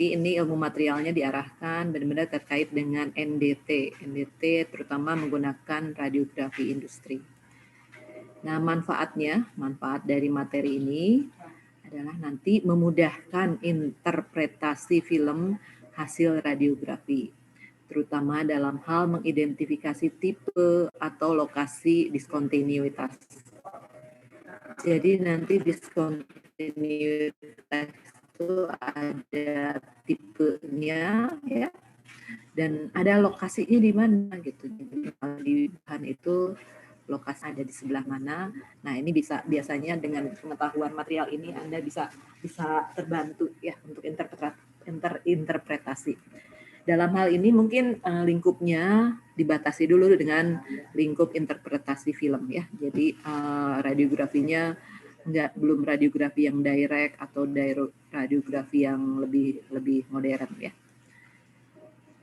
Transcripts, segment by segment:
Tapi ini ilmu materialnya diarahkan benar-benar terkait dengan NDT. NDT terutama menggunakan radiografi industri. Nah, manfaat dari materi ini adalah nanti memudahkan interpretasi film hasil radiografi, terutama dalam hal mengidentifikasi tipe atau lokasi diskontinuitas. Jadi nanti diskontinuitas itu ada tipenya ya, dan ada lokasinya di mana gitu. Jadi kalau di bahan itu lokasi ada di sebelah mana. Nah, ini biasanya dengan pengetahuan material ini Anda bisa terbantu ya untuk interpretasi. Dalam hal ini mungkin lingkupnya dibatasi dulu dengan lingkup interpretasi film ya. Jadi radiografinya belum radiografi yang direct atau radiografi yang lebih modern ya.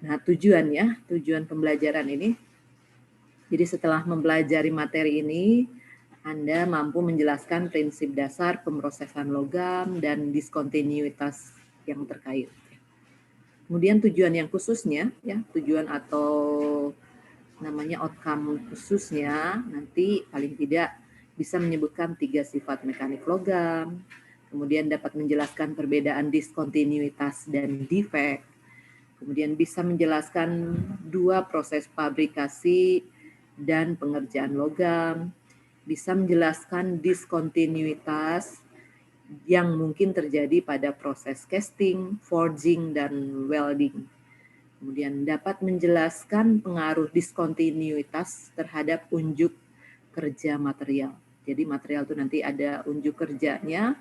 Nah, tujuan pembelajaran ini, jadi setelah mempelajari materi ini, Anda mampu menjelaskan prinsip dasar pemrosesan logam dan diskontinuitas yang terkait. Kemudian tujuan yang khususnya, ya tujuan atau namanya outcome khususnya, nanti paling tidak bisa menyebutkan 3 sifat mekanik logam, kemudian dapat menjelaskan perbedaan diskontinuitas dan defect, kemudian bisa menjelaskan 2 proses fabrikasi dan pengerjaan logam, bisa menjelaskan diskontinuitas yang mungkin terjadi pada proses casting, forging, dan welding. Kemudian dapat menjelaskan pengaruh diskontinuitas terhadap unjuk kerja material. Jadi material itu nanti ada unjuk kerjanya.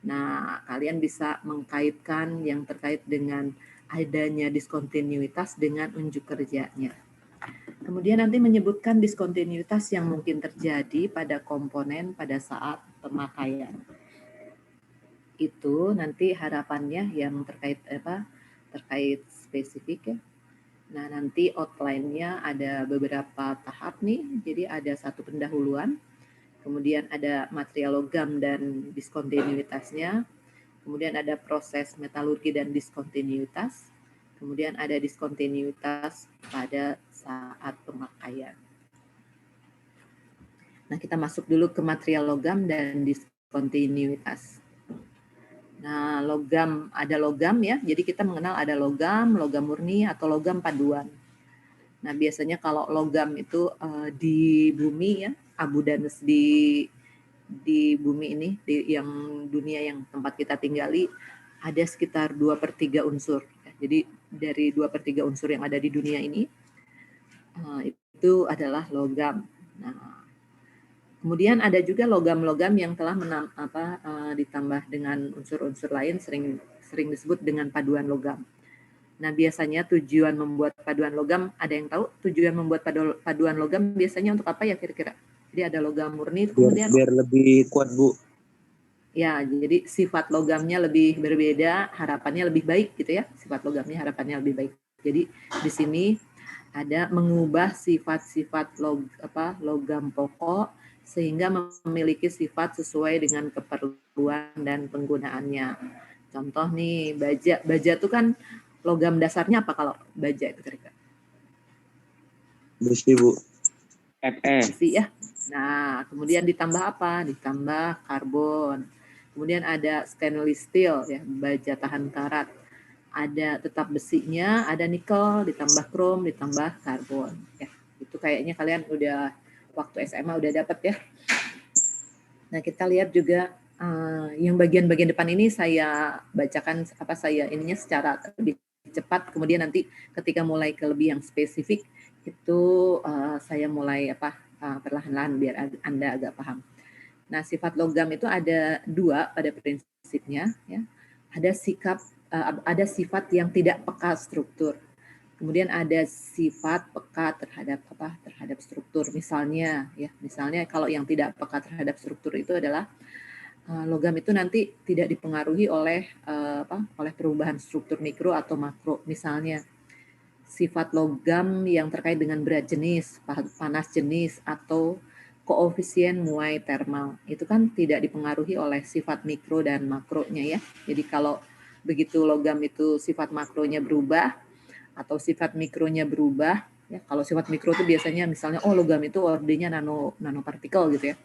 Nah, kalian bisa mengkaitkan yang terkait dengan adanya diskontinuitas dengan unjuk kerjanya. Kemudian nanti menyebutkan diskontinuitas yang mungkin terjadi pada komponen pada saat pemakaian. Itu nanti harapannya yang terkait spesifik ya. Nah, nanti outline-nya ada beberapa tahap nih. Jadi ada satu pendahuluan, kemudian ada material logam dan diskontinuitasnya, kemudian ada proses metalurgi dan diskontinuitas, kemudian ada diskontinuitas pada saat pemakaian. Nah, kita masuk dulu ke material logam dan diskontinuitas. Nah, ada logam ya. Jadi kita mengenal ada logam murni atau logam paduan. Nah, biasanya kalau logam itu di bumi ya, abundance di bumi ini, yang dunia yang tempat kita tinggali, ada sekitar 2/3 unsur. Jadi dari 2/3 unsur yang ada di dunia ini, itu adalah logam. Nah, kemudian ada juga logam-logam yang telah ditambah dengan unsur-unsur lain, sering disebut dengan paduan logam. Nah, biasanya tujuan membuat paduan logam, ada yang tahu tujuan membuat paduan logam biasanya untuk apa ya kira-kira? Jadi ada logam murni, kemudian biar lebih kuat, Bu. Ya, jadi sifat logamnya lebih berbeda, harapannya lebih baik gitu ya. Sifat logamnya harapannya lebih baik. Jadi di sini ada mengubah sifat-sifat logam pokok sehingga memiliki sifat sesuai dengan keperluan dan penggunaannya. Contoh nih, baja itu kan logam dasarnya apa kalau baja itu kira-kira? Besi, Bu. Besi ya. Nah, kemudian ditambah apa? Ditambah karbon. Kemudian ada stainless steel ya, baja tahan karat. Ada tetap besinya, ada nikel, ditambah krom, ditambah karbon. Ya, itu kayaknya kalian udah waktu SMA udah dapat ya. Nah, kita lihat juga yang bagian-bagian depan ini saya bacakan ininya secara lebih cepat. Kemudian nanti ketika mulai ke lebih yang spesifik itu saya mulai perlahan-lahan biar Anda agak paham. Nah, sifat logam itu ada 2 pada prinsipnya ya. Ada sifat yang tidak peka struktur. Kemudian ada sifat peka terhadap struktur. Misalnya kalau yang tidak peka terhadap struktur itu adalah logam itu nanti tidak dipengaruhi oleh perubahan struktur mikro atau makro. Misalnya sifat logam yang terkait dengan berat jenis, panas jenis, atau koefisien muai termal. Itu kan tidak dipengaruhi oleh sifat mikro dan makronya ya. Jadi kalau begitu logam itu sifat makronya berubah atau sifat mikronya berubah, ya kalau sifat mikro itu biasanya misalnya logam itu ordenya nanopartikel gitu ya.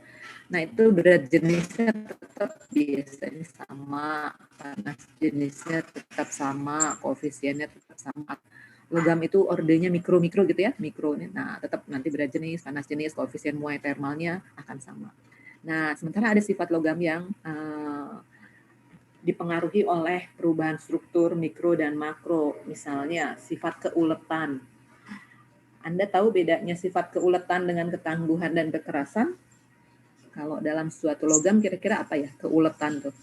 Nah itu berat jenisnya tetap biasanya sama, panas jenisnya tetap sama, koefisiennya tetap sama. Logam itu ordenya mikro-mikro gitu ya, mikro. Nah tetap nanti berat jenis, panas jenis, koefisien muai termalnya akan sama. Nah sementara ada sifat logam yang dipengaruhi oleh perubahan struktur mikro dan makro, misalnya sifat keuletan. Anda tahu bedanya sifat keuletan dengan ketangguhan dan kekerasan? Kalau dalam suatu logam kira-kira apa ya keuletan tuh?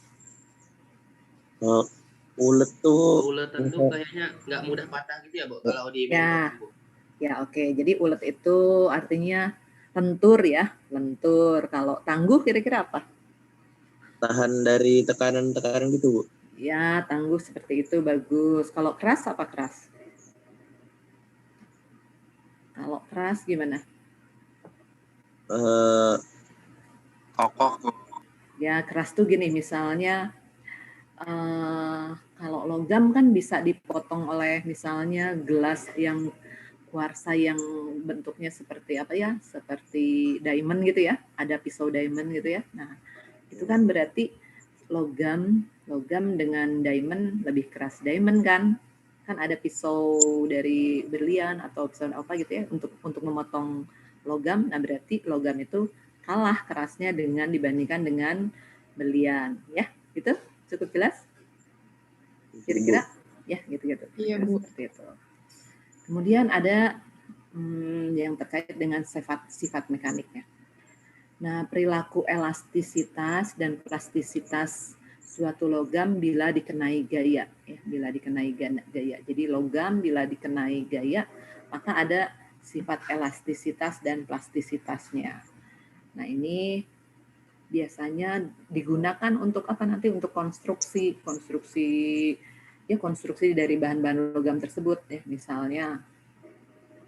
Ulet tuh. Keuletan tuh kayaknya nggak mudah patah gitu ya, Bu? Kalau di bentuk, Bu. Ya oke. Jadi ulet itu artinya lentur ya, lentur. Kalau tangguh kira-kira apa? Tahan dari tekanan-tekanan gitu, Bu. Ya, tangguh seperti itu, bagus. Kalau keras apa keras? Kalau keras gimana? Kokoh. Ya, keras tuh gini, misalnya kalau logam kan bisa dipotong oleh misalnya gelas yang kuarsa yang bentuknya seperti apa ya? Seperti diamond gitu ya. Ada pisau diamond gitu ya. Nah, itu kan berarti logam dengan diamond lebih keras. Diamond kan ada pisau dari berlian atau pisau apa gitu ya untuk memotong logam. Nah berarti logam itu kalah kerasnya dibandingkan dengan berlian ya. Itu cukup jelas kira-kira ya gitu-gitu. Iya, Bu. Seperti itu. Kemudian ada yang terkait dengan sifat mekaniknya. Nah, perilaku elastisitas dan plastisitas suatu logam bila dikenai gaya, ya, bila dikenai gaya. Jadi logam bila dikenai gaya, maka ada sifat elastisitas dan plastisitasnya. Nah, ini biasanya digunakan untuk apa nanti? Untuk konstruksi dari bahan-bahan logam tersebut, ya.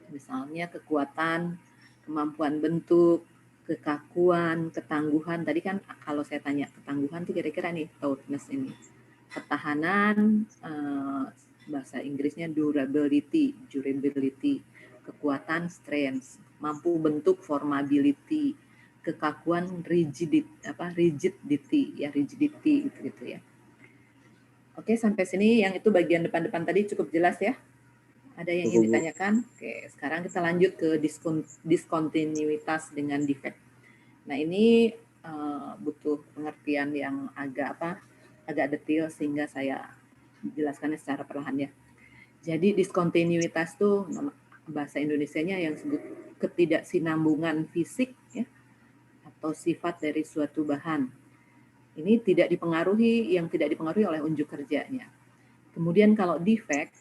Misalnya kekuatan, kemampuan bentuk, kekakuan, ketangguhan. Tadi kan kalau saya tanya ketangguhan tuh kira-kira nih toughness ini. Ketahanan, bahasa Inggrisnya durability, kekuatan strength, mampu bentuk formability, kekakuan rigidity gitu ya. Oke, sampai sini yang itu bagian depan-depan tadi cukup jelas ya. Ada yang ingin ditanyakan? Oke, sekarang kita lanjut ke diskontinuitas dengan defect. Nah, ini butuh pengertian yang agak detail sehingga saya jelaskannya secara perlahan ya. Jadi diskontinuitas itu bahasa Indonesianya yang disebut ketidaksinambungan fisik ya atau sifat dari suatu bahan. Ini tidak dipengaruhi oleh unjuk kerjanya. Kemudian kalau defect,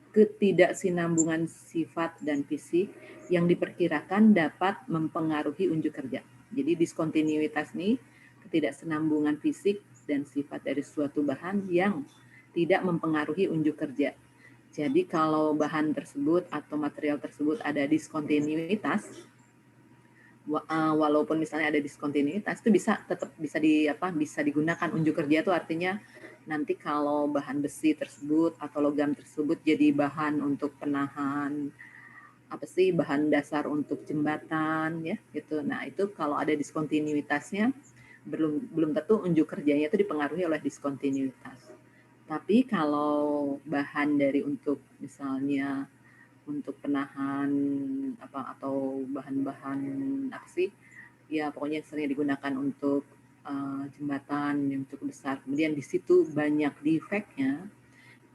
ketidaksinambungan sifat dan fisik yang diperkirakan dapat mempengaruhi unjuk kerja. Jadi diskontinuitas ini ketidaksinambungan fisik dan sifat dari suatu bahan yang tidak mempengaruhi unjuk kerja. Jadi kalau bahan tersebut atau material tersebut ada diskontinuitas, walaupun misalnya ada diskontinuitas itu tetap bisa digunakan unjuk kerja itu artinya nanti kalau bahan besi tersebut atau logam tersebut jadi bahan untuk penahan bahan dasar untuk jembatan ya gitu. Nah, itu kalau ada diskontinuitasnya belum tentu unjuk kerjanya itu dipengaruhi oleh diskontinuitas. Tapi kalau bahan dari untuk misalnya untuk penahan atau bahan-bahan ya pokoknya sering digunakan untuk jembatan yang cukup besar, kemudian di situ banyak defeknya,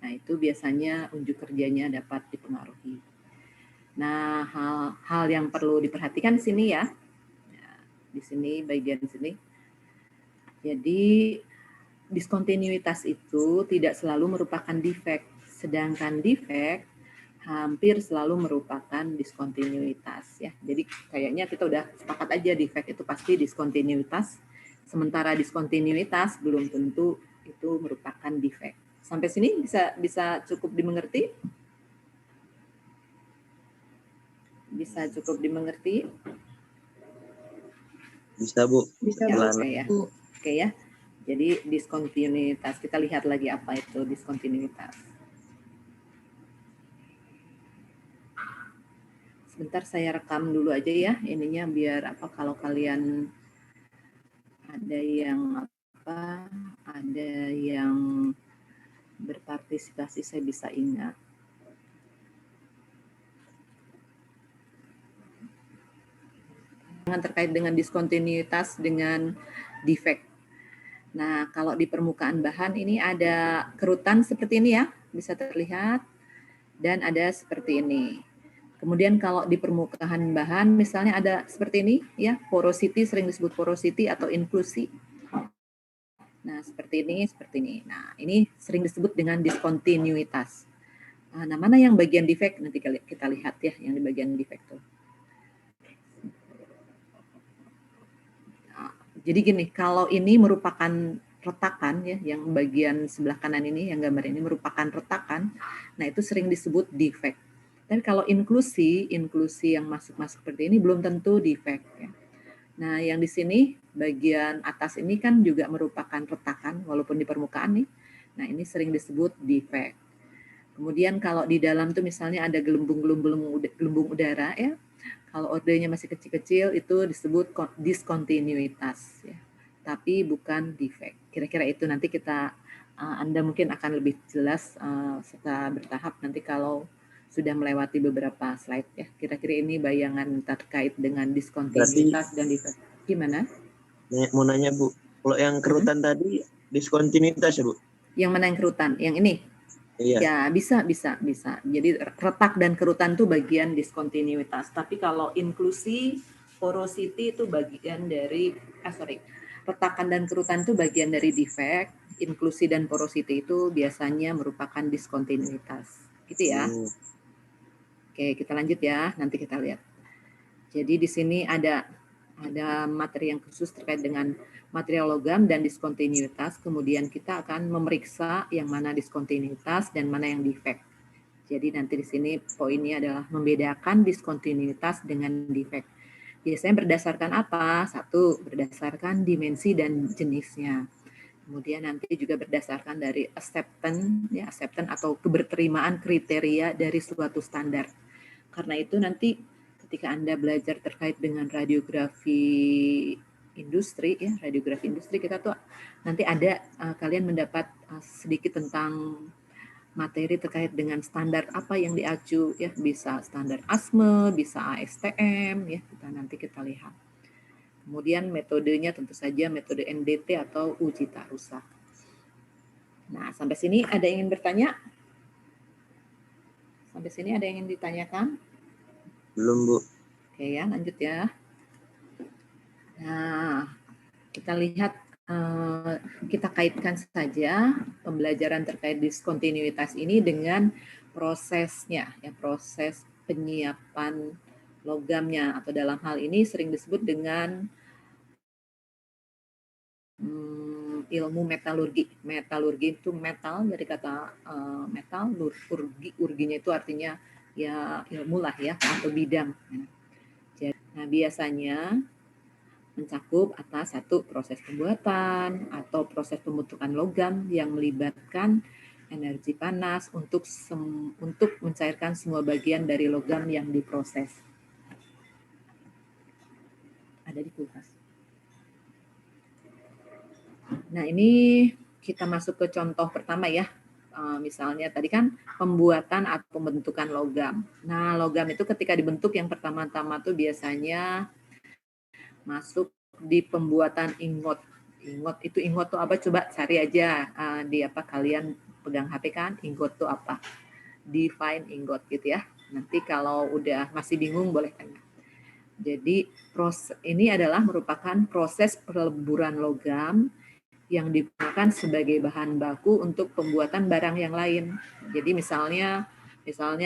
nah itu biasanya unjuk kerjanya dapat dipengaruhi. Nah, hal yang perlu diperhatikan di sini ya, di sini bagian sini. Jadi diskontinuitas itu tidak selalu merupakan defek, sedangkan defek hampir selalu merupakan diskontinuitas ya. Jadi kayaknya kita udah sepakat aja defect itu pasti diskontinuitas. Sementara diskontinuitas belum tentu itu merupakan defect. Sampai sini bisa cukup dimengerti? Bisa cukup dimengerti? Bisa, Bu. Bisa, Ya, Bu. oke ya. Oke ya. Jadi diskontinuitas, kita lihat lagi apa itu diskontinuitas. Sebentar saya rekam dulu aja ya ininya biar apa kalau kalian ada yang apa, ada yang berpartisipasi saya bisa ingat. Terkait dengan diskontinuitas dengan defect. Nah, kalau di permukaan bahan ini ada kerutan seperti ini ya, bisa terlihat, dan ada seperti ini. Kemudian kalau di permukaan bahan misalnya ada seperti ini ya, porosity sering disebut porosity atau inklusi. Nah, seperti ini, seperti ini. Nah, ini sering disebut dengan diskontinuitas. Nah, mana yang bagian defect? Nanti kita lihat ya yang di bagian defect tuh. Nah, jadi gini, kalau ini merupakan retakan ya, yang bagian sebelah kanan ini, yang gambar ini merupakan retakan, nah itu sering disebut defect. Tapi kalau inklusi yang masuk-masuk seperti ini belum tentu defect ya. Nah, yang di sini bagian atas ini kan juga merupakan retakan walaupun di permukaan nih. Nah, ini sering disebut defect. Kemudian kalau di dalam tuh misalnya ada gelembung udara ya. Kalau ordernya masih kecil-kecil itu disebut diskontinuitas ya. Tapi bukan defect. Kira-kira itu nanti kita Anda mungkin akan lebih jelas setelah bertahap nanti kalau sudah melewati beberapa slide ya. Kira-kira ini bayangan terkait dengan diskontinuitas dan defect. Gimana? Mau nanya Bu, kalau yang kerutan tadi diskontinuitas ya Bu? Yang mana yang kerutan? Yang ini? Iya. Ya bisa. Jadi retak dan kerutan itu bagian diskontinuitas. Tapi kalau inklusi, porosity itu bagian dari, retakan dan kerutan itu bagian dari defect. Inklusi dan porosity itu biasanya merupakan diskontinuitas. Gitu ya. Oke, kita lanjut ya. Nanti kita lihat. Jadi di sini ada materi yang khusus terkait dengan material logam dan diskontinuitas. Kemudian kita akan memeriksa yang mana diskontinuitas dan mana yang defect. Jadi nanti di sini poinnya adalah membedakan diskontinuitas dengan defect. Biasanya berdasarkan apa? Satu, berdasarkan dimensi dan jenisnya. Kemudian nanti juga berdasarkan dari acceptance atau keberterimaan kriteria dari suatu standar. Karena itu nanti ketika Anda belajar terkait dengan radiografi industri ya, radiografi industri kita tuh nanti ada kalian mendapat sedikit tentang materi terkait dengan standar apa yang diacu ya, bisa standar ASME, bisa ASTM ya, kita lihat. Kemudian metodenya tentu saja metode NDT atau uji tak rusak. Nah, sampai sini ada yang ingin bertanya? Sampai sini ada yang ingin ditanyakan? Belum Bu. Oke ya, lanjut ya. Nah, kita lihat, kita kaitkan saja pembelajaran terkait diskontinuitas ini dengan prosesnya, ya, proses penyiapan logamnya, atau dalam hal ini sering disebut dengan ilmu metalurgi. Metalurgi itu metal dari kata metal, urginya itu artinya ya ilmu lah ya, atau bidang. Nah, biasanya mencakup atas satu proses pembuatan atau proses pembentukan logam yang melibatkan energi panas untuk mencairkan semua bagian dari logam yang diproses. Ada di kulkas. Nah, ini kita masuk ke contoh pertama ya. Misalnya tadi kan pembuatan atau pembentukan logam. Nah, logam itu ketika dibentuk yang pertama-tama tuh biasanya masuk di pembuatan ingot. Ingot tuh apa? Coba cari aja di apa, kalian pegang HP kan, ingot tuh apa? Define ingot gitu ya. Nanti kalau udah masih bingung boleh tanya. Jadi ini adalah merupakan proses peleburan logam yang digunakan sebagai bahan baku untuk pembuatan barang yang lain. Jadi misalnya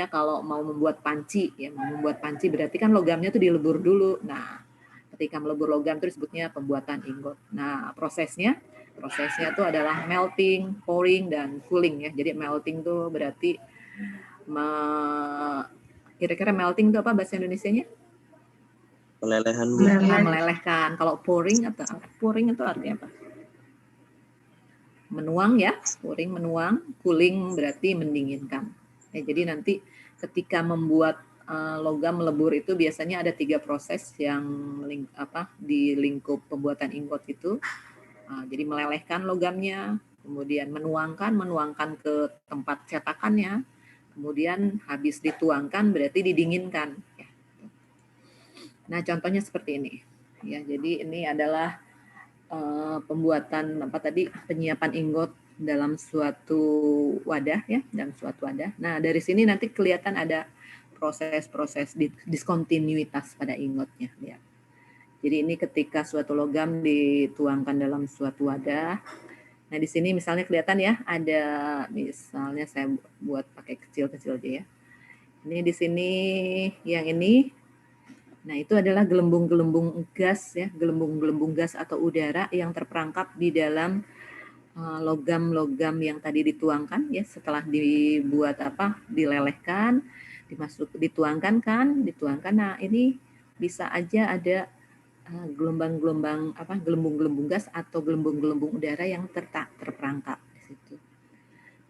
kalau mau membuat panci ya, berarti kan logamnya tuh dilebur dulu. Nah, ketika melebur logam itu disebutnya pembuatan ingot. Nah, prosesnya tuh adalah melting, pouring, dan cooling ya. Jadi melting tuh berarti kira-kira melting itu apa bahasa Indonesianya? Melelehkan. Melelehkan. Kalau pouring itu artinya apa? menuang ya, pouring menuang, cooling berarti mendinginkan. Ya, jadi nanti ketika membuat logam melebur itu biasanya ada 3 proses yang di lingkup pembuatan ingot itu. Jadi melelehkan logamnya, kemudian menuangkan ke tempat cetakannya, kemudian habis dituangkan berarti didinginkan. Ya. Nah contohnya seperti ini. Ya, jadi ini adalah pembuatan penyiapan ingot dalam suatu wadah ya, dalam suatu wadah. Nah dari sini nanti kelihatan ada proses-proses diskontinuitas pada ingotnya. Ya. Jadi ini ketika suatu logam dituangkan dalam suatu wadah. Nah di sini misalnya kelihatan ya, ada misalnya saya buat pakai kecil-kecil aja ya. Ini di sini yang ini. Nah, itu adalah gelembung-gelembung gas ya, gelembung-gelembung gas atau udara yang terperangkap di dalam logam-logam yang tadi dituangkan ya, setelah dibuat dilelehkan, dituangkan. Nah, ini bisa aja ada gelombang-gelombang gelembung-gelembung gas atau gelembung-gelembung udara yang terperangkap di situ.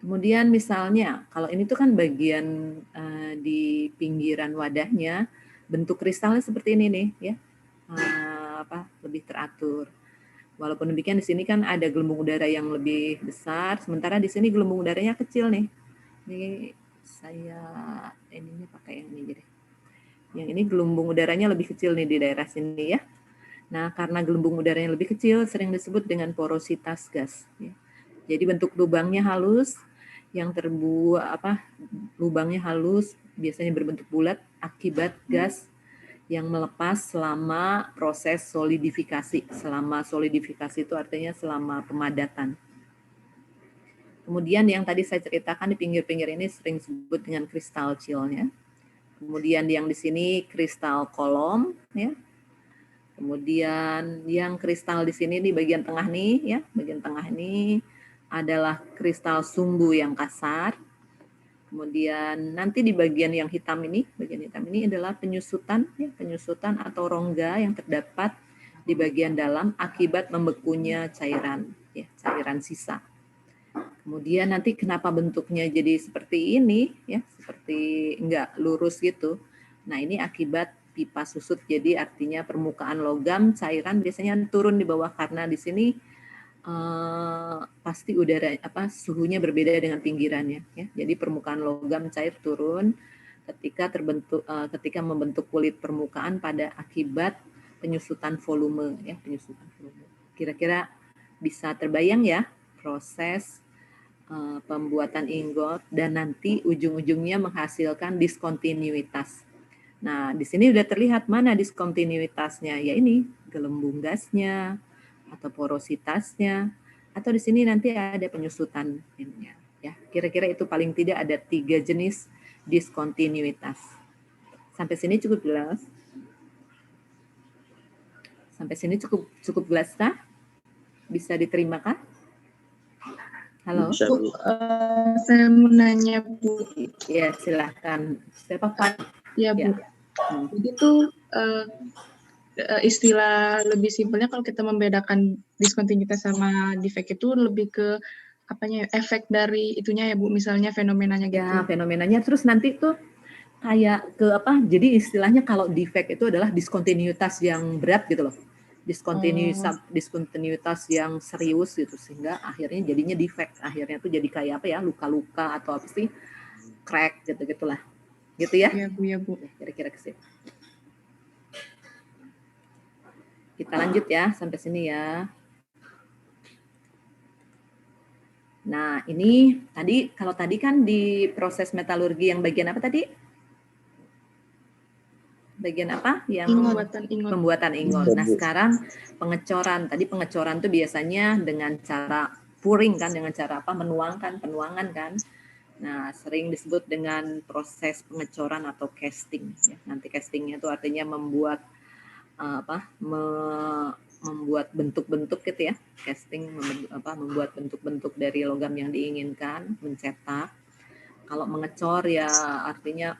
Kemudian misalnya kalau ini tuh kan bagian di pinggiran wadahnya, bentuk kristalnya seperti ini nih ya, lebih teratur. Walaupun demikian di sini kan ada gelembung udara yang lebih besar, sementara di sini gelembung udaranya kecil nih. Ini saya ininya pakai yang ini jadi. Yang ini gelembung udaranya lebih kecil nih di daerah sini ya. Nah karena gelembung udaranya lebih kecil sering disebut dengan porositas gas. Ya. Jadi bentuk lubangnya halus, yang terbuat lubangnya halus biasanya berbentuk bulat akibat gas yang melepas selama proses solidifikasi. Selama solidifikasi itu artinya selama pemadatan. Kemudian yang tadi saya ceritakan di pinggir-pinggir ini sering disebut dengan kristal chillnya. Kemudian yang di sini kristal kolom ya. Kemudian yang kristal di sini di bagian tengah nih ya, bagian tengah ini adalah kristal sumbu yang kasar. Kemudian nanti di bagian yang hitam ini adalah penyusutan ya, penyusutan atau rongga yang terdapat di bagian dalam akibat membekunya cairan ya, cairan sisa. Kemudian nanti kenapa bentuknya jadi seperti ini ya, seperti enggak lurus gitu. Nah, ini akibat pipa susut. Jadi artinya permukaan logam cairan biasanya turun di bawah karena di sini pasti udara suhunya berbeda dengan pinggirannya ya. Jadi permukaan logam cair turun ketika membentuk kulit permukaan pada akibat penyusutan volume ya, penyusutan volume. Kira-kira bisa terbayang ya proses pembuatan ingot dan nanti ujung-ujungnya menghasilkan diskontinuitas. Nah, di sini sudah terlihat mana diskontinuitasnya, ya ini gelembung gasnya atau porositasnya, atau di sini nanti ada penyusutan ya. Kira-kira itu paling tidak ada 3 jenis diskontinuitas. Sampai sini cukup jelas? Sampai sini cukup jelas kah? Bisa diterima kah? Halo. Bu, saya mau nanya Bu. Ya silahkan. Siapa Pak? Ya Bu. Jadi tuh istilah lebih simpelnya kalau kita membedakan diskontinuitas sama defect itu lebih ke efek dari itunya ya Bu, misalnya fenomenanya gitu. Ya fenomenanya terus nanti tuh kayak ke jadi istilahnya kalau defect itu adalah diskontinuitas yang berat gitu loh. Diskontinuitas yang serius gitu sehingga akhirnya jadinya defect, akhirnya tuh jadi kayak luka-luka atau crack gitu-gitulah. Gitu ya? Iya Bu, ya Bu. Kira-kira ke situ. Kita lanjut ya sampai sini ya. Nah, ini kalau tadi kan di proses metalurgi yang bagian apa tadi? Bagian apa? Yang pembuatan ingot. Nah, sekarang pengecoran. Tadi pengecoran tuh biasanya dengan cara pouring kan, dengan cara penuangan kan. Nah, sering disebut dengan proses pengecoran atau casting ya. Nanti castingnya itu artinya membuat membuat bentuk-bentuk gitu ya. Casting membuat bentuk-bentuk dari logam yang diinginkan, mencetak. Kalau mengecor ya artinya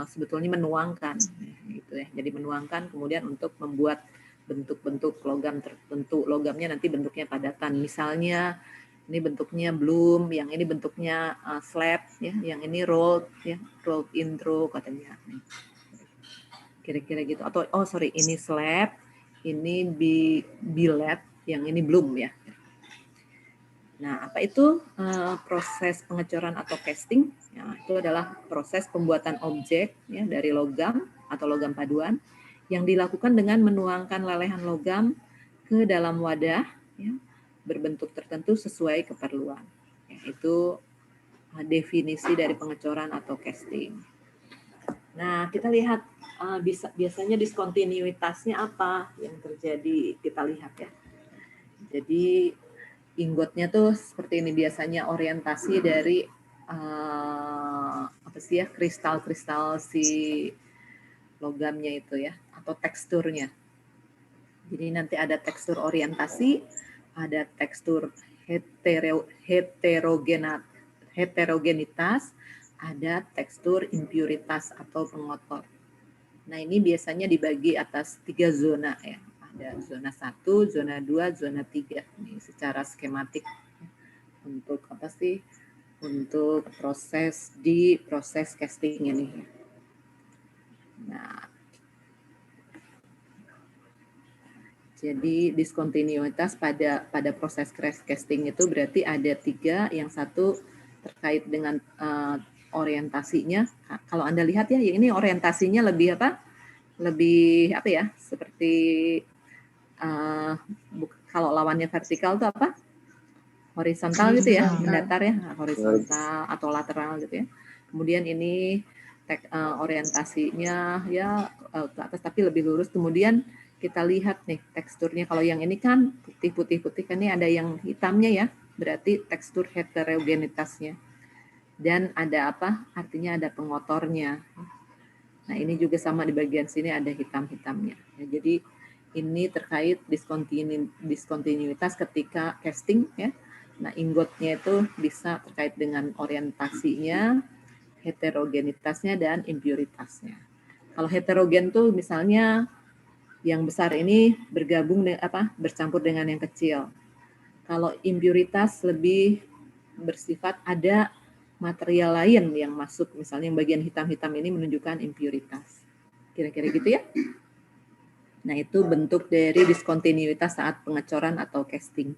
sebetulnya menuangkan gitu ya. Jadi menuangkan kemudian untuk membuat bentuk-bentuk logam tertentu. Logamnya nanti bentuknya padatan. Misalnya Ini bentuknya bloom, yang ini bentuknya slab, ya, yang ini rolled, ya, rolled intro katanya. Kira-kira gitu. Atau ini slab, ini billet, yang ini bloom ya. Nah, apa itu proses pengecoran atau casting? Ya, itu adalah proses pembuatan objek ya dari logam atau logam paduan yang dilakukan dengan menuangkan lelehan logam ke dalam wadah ya, berbentuk tertentu sesuai keperluan. Ya, itu definisi dari pengecoran atau casting. Nah, kita lihat biasanya diskontinuitasnya apa yang terjadi, kita lihat ya. Jadi inggotnya tuh seperti ini, biasanya orientasi dari apa sih ya, kristal-kristal si logamnya itu ya, atau teksturnya. Jadi nanti ada tekstur orientasi, ada tekstur heterogenitas, ada tekstur impuritas atau pengotor. Nah, ini biasanya dibagi atas 3 zona ya. Ada zona 1, zona 2, zona 3. Ini secara skematik untuk apa sih? Untuk proses casting ini. Nah, jadi diskontinuitas pada proses casting itu berarti ada 3, yang satu terkait dengan orientasinya. Kalau Anda lihat ya, ini orientasinya lebih apa? Lebih apa ya? Seperti kalau lawannya vertikal itu apa? Horizontal gitu ya, mendatar ya, horizontal atau lateral gitu ya. Kemudian ini orientasinya ya ke atas tapi lebih lurus. Kemudian kita lihat nih teksturnya. Kalau yang ini kan putih kan, ini ada yang hitamnya ya, berarti tekstur heterogenitasnya. Dan ada apa? Artinya ada pengotornya. Nah, ini juga sama di bagian sini ada hitam-hitamnya. Ya, jadi ini terkait diskontinuitas ketika casting ya. Nah, inggotnya itu bisa terkait dengan orientasinya, heterogenitasnya, dan impuritasnya. Kalau heterogen tuh misalnya yang besar ini bercampur dengan yang kecil. Kalau impuritas lebih bersifat ada material lain yang masuk, misalnya yang bagian hitam-hitam ini menunjukkan impuritas. Kira-kira gitu ya. Nah, itu bentuk dari diskontinuitas saat pengecoran atau casting.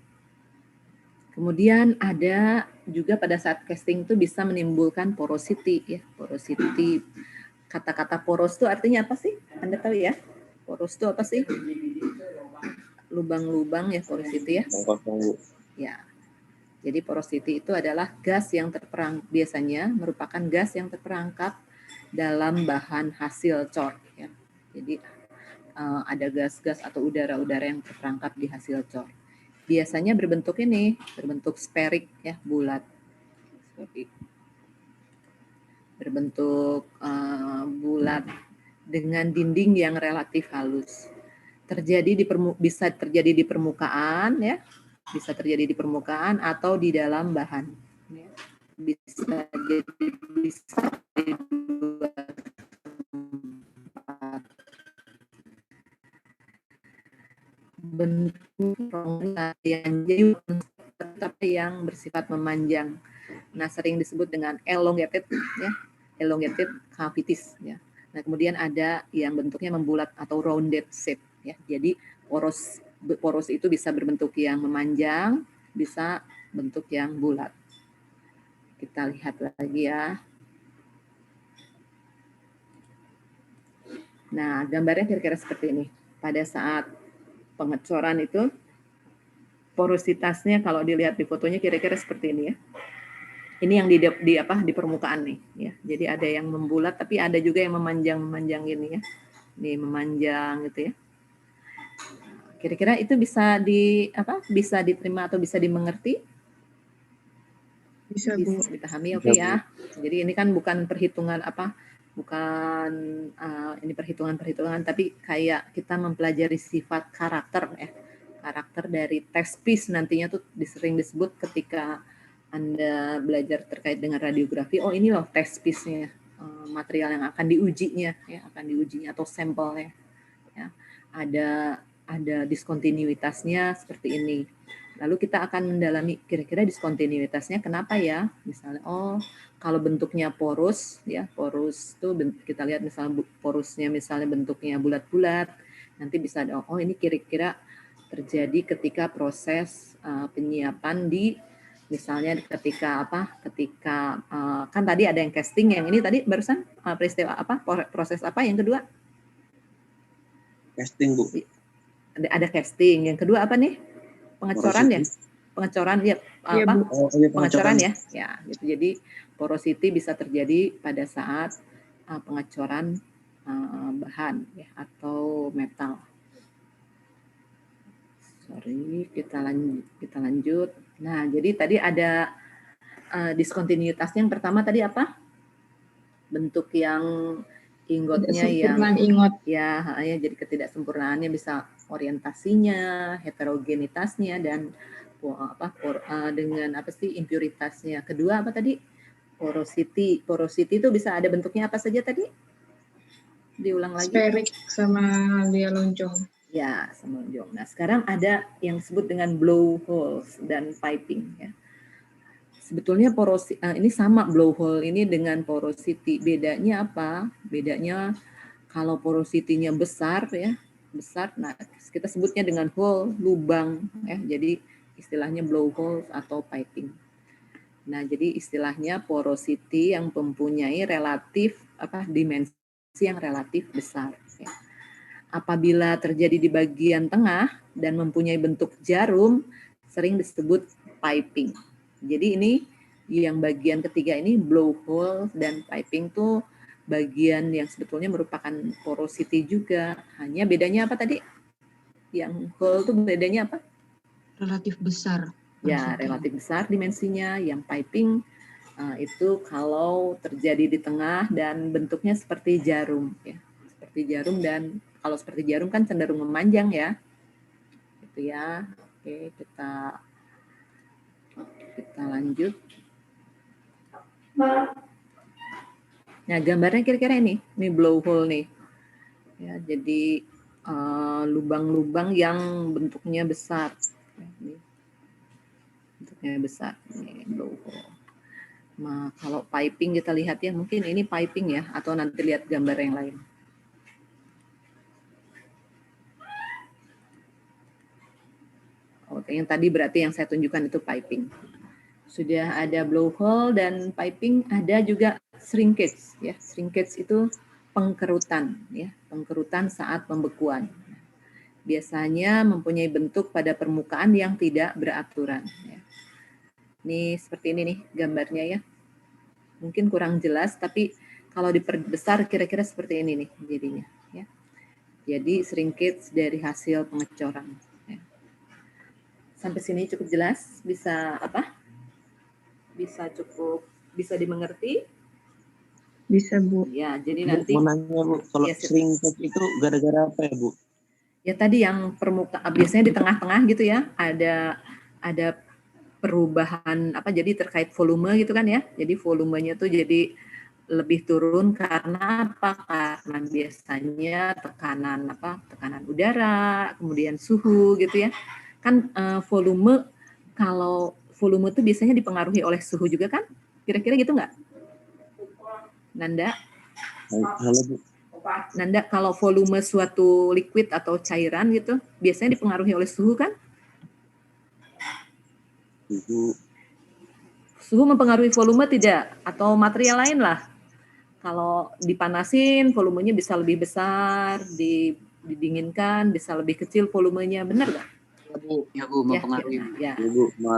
Kemudian ada juga pada saat casting itu bisa menimbulkan porosity ya. Porosity. Kata-kata poros itu artinya apa sih? Anda tahu ya? Poros itu apa sih? Lubang-lubang ya, porosity ya. Ya. Jadi porosity itu adalah gas yang biasanya merupakan gas yang terperangkap dalam bahan hasil cor ya. Jadi ada gas-gas atau udara-udara yang terperangkap di hasil cor. Biasanya berbentuk sferik ya, bulat. Berbentuk bulat dengan dinding yang relatif halus. Bisa terjadi di permukaan ya, bisa terjadi di permukaan atau di dalam bahan. Ya. Bisa bentuk yang bersifat memanjang. Nah, sering disebut dengan elongated ya, elongated cavities ya. Nah, kemudian ada yang bentuknya membulat atau rounded shape ya. Jadi poros itu bisa berbentuk yang memanjang, bisa bentuk yang bulat. Kita lihat lagi ya. Nah, gambarnya kira-kira seperti ini. Pada saat pengecoran itu porositasnya kalau dilihat di fotonya kira-kira seperti ini ya. Ini yang di permukaan nih ya. Jadi ada yang membulat tapi ada juga yang memanjang ini ya. Ini memanjang gitu ya. Kira-kira itu bisa diterima atau bisa dimengerti? Bisa, Bu. Bisa dipahami, oke ya. Jadi ini kan bukan perhitungan bukan ini perhitungan tapi kayak kita mempelajari sifat karakter ya. Karakter dari test piece nantinya tuh sering disebut ketika Anda belajar terkait dengan radiografi. Oh, ini loh test piece-nya, material yang akan diujinya ya, atau sampelnya. Ya. Ada diskontinuitasnya seperti ini. Lalu kita akan mendalami kira-kira diskontinuitasnya kenapa ya? Misalnya, oh kalau bentuknya porus, ya porus itu kita lihat misalnya porusnya misalnya bentuknya bulat-bulat, nanti bisa ada, oh ini kira-kira terjadi ketika proses penyiapan di misalnya ketika kan tadi ada yang casting, yang ini tadi barusan peristiwa apa, proses apa yang kedua? Casting, Bu. Ada casting, yang kedua apa nih? Pengecoran ya, pengecoran ya, apa? Pengecoran ya, ya gitu. Jadi porosity bisa terjadi pada saat pengecoran bahan ya atau metal. Sorry, kita lanjut. Nah, jadi tadi ada diskontinuitasnya. Yang pertama tadi apa? Bentuk yang ingotnya yang ingot. Ya, jadi ketidaksempurnaannya bisa orientasinya, heterogenitasnya, dan dengan apa sih impuritasnya. Kedua apa tadi? Porosity. Porosity itu bisa ada bentuknya apa saja tadi? Diulang lagi. Spheric sama dia lonjong. Ya, sama lonjong. Nah, sekarang ada yang disebut dengan blowholes dan piping ya. Sebetulnya ini sama blowhole ini dengan porosity. Bedanya apa? Bedanya kalau porosity-nya besar ya, besar. Nah, kita sebutnya dengan hole, lubang ya. Jadi istilahnya blowhole atau piping. Nah, jadi istilahnya porosity yang mempunyai relatif dimensi yang relatif besar ya. Apabila terjadi di bagian tengah dan mempunyai bentuk jarum, sering disebut piping. Jadi ini yang bagian ketiga ini blowhole dan piping tuh bagian yang sebetulnya merupakan porosity juga. Hanya bedanya apa tadi? Yang hole tuh bedanya apa? Relatif besar. Ya, relatif besar dimensinya. Yang piping itu kalau terjadi di tengah dan bentuknya seperti jarum ya. Seperti jarum, dan kalau seperti jarum kan cenderung memanjang ya. Gitu ya. Oke, kita lanjut. Nah, gambarnya kira-kira ini blowhole nih. Ya, jadi lubang-lubang yang bentuknya besar. Bentuknya besar. Ini blowhole. Nah, kalau piping kita lihat ya, mungkin ini piping ya, atau nanti lihat gambar yang lain. Oke, yang tadi berarti yang saya tunjukkan itu piping. Sudah ada blowhole dan piping, ada juga shrinkage ya. Shrinkage itu pengkerutan ya, pengkerutan saat pembekuan. Biasanya mempunyai bentuk pada permukaan yang tidak beraturan ya. Ini seperti ini nih gambarnya ya. Mungkin kurang jelas, tapi kalau diperbesar kira-kira seperti ini nih jadinya ya. Jadi shrinkage dari hasil pengecoran ya. Sampai sini cukup jelas? Bisa apa? Bisa dimengerti? Bisa, Bu. Ya, jadi nanti mau nanya, Bu, kalau shrinkage itu gara-gara apa ya, Bu? Ya tadi yang permukaan biasanya di tengah-tengah gitu ya, ada perubahan jadi terkait volume gitu kan ya. Jadi volumenya tuh jadi lebih turun karena apa? Karena biasanya tekanan udara, kemudian suhu gitu ya. Kan volume, kalau volume itu biasanya dipengaruhi oleh suhu juga kan? Kira-kira gitu nggak? Nanda? Halo, Bu. Nanda, kalau volume suatu liquid atau cairan gitu, biasanya dipengaruhi oleh suhu kan? Suhu mempengaruhi volume tidak? Atau material lain lah? Kalau dipanasin, volumenya bisa lebih besar, didinginkan, bisa lebih kecil volumenya, benar nggak? Ya Bu, mempengaruhi. Ya.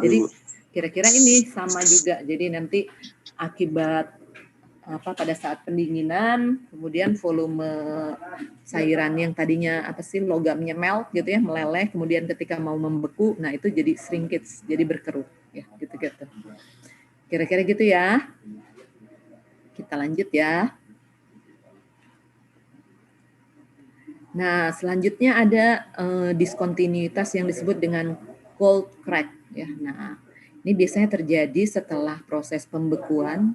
Jadi kira-kira ini sama juga. Jadi nanti akibat pada saat pendinginan, kemudian volume cairan yang tadinya logamnya melt gitu ya, meleleh, kemudian ketika mau membeku, nah itu jadi shrinkage, jadi berkerut ya, gitu-gitu. Kira-kira gitu ya. Kita lanjut ya. Nah, selanjutnya ada diskontinuitas yang disebut dengan cold crack ya. Nah, ini biasanya terjadi setelah proses pembekuan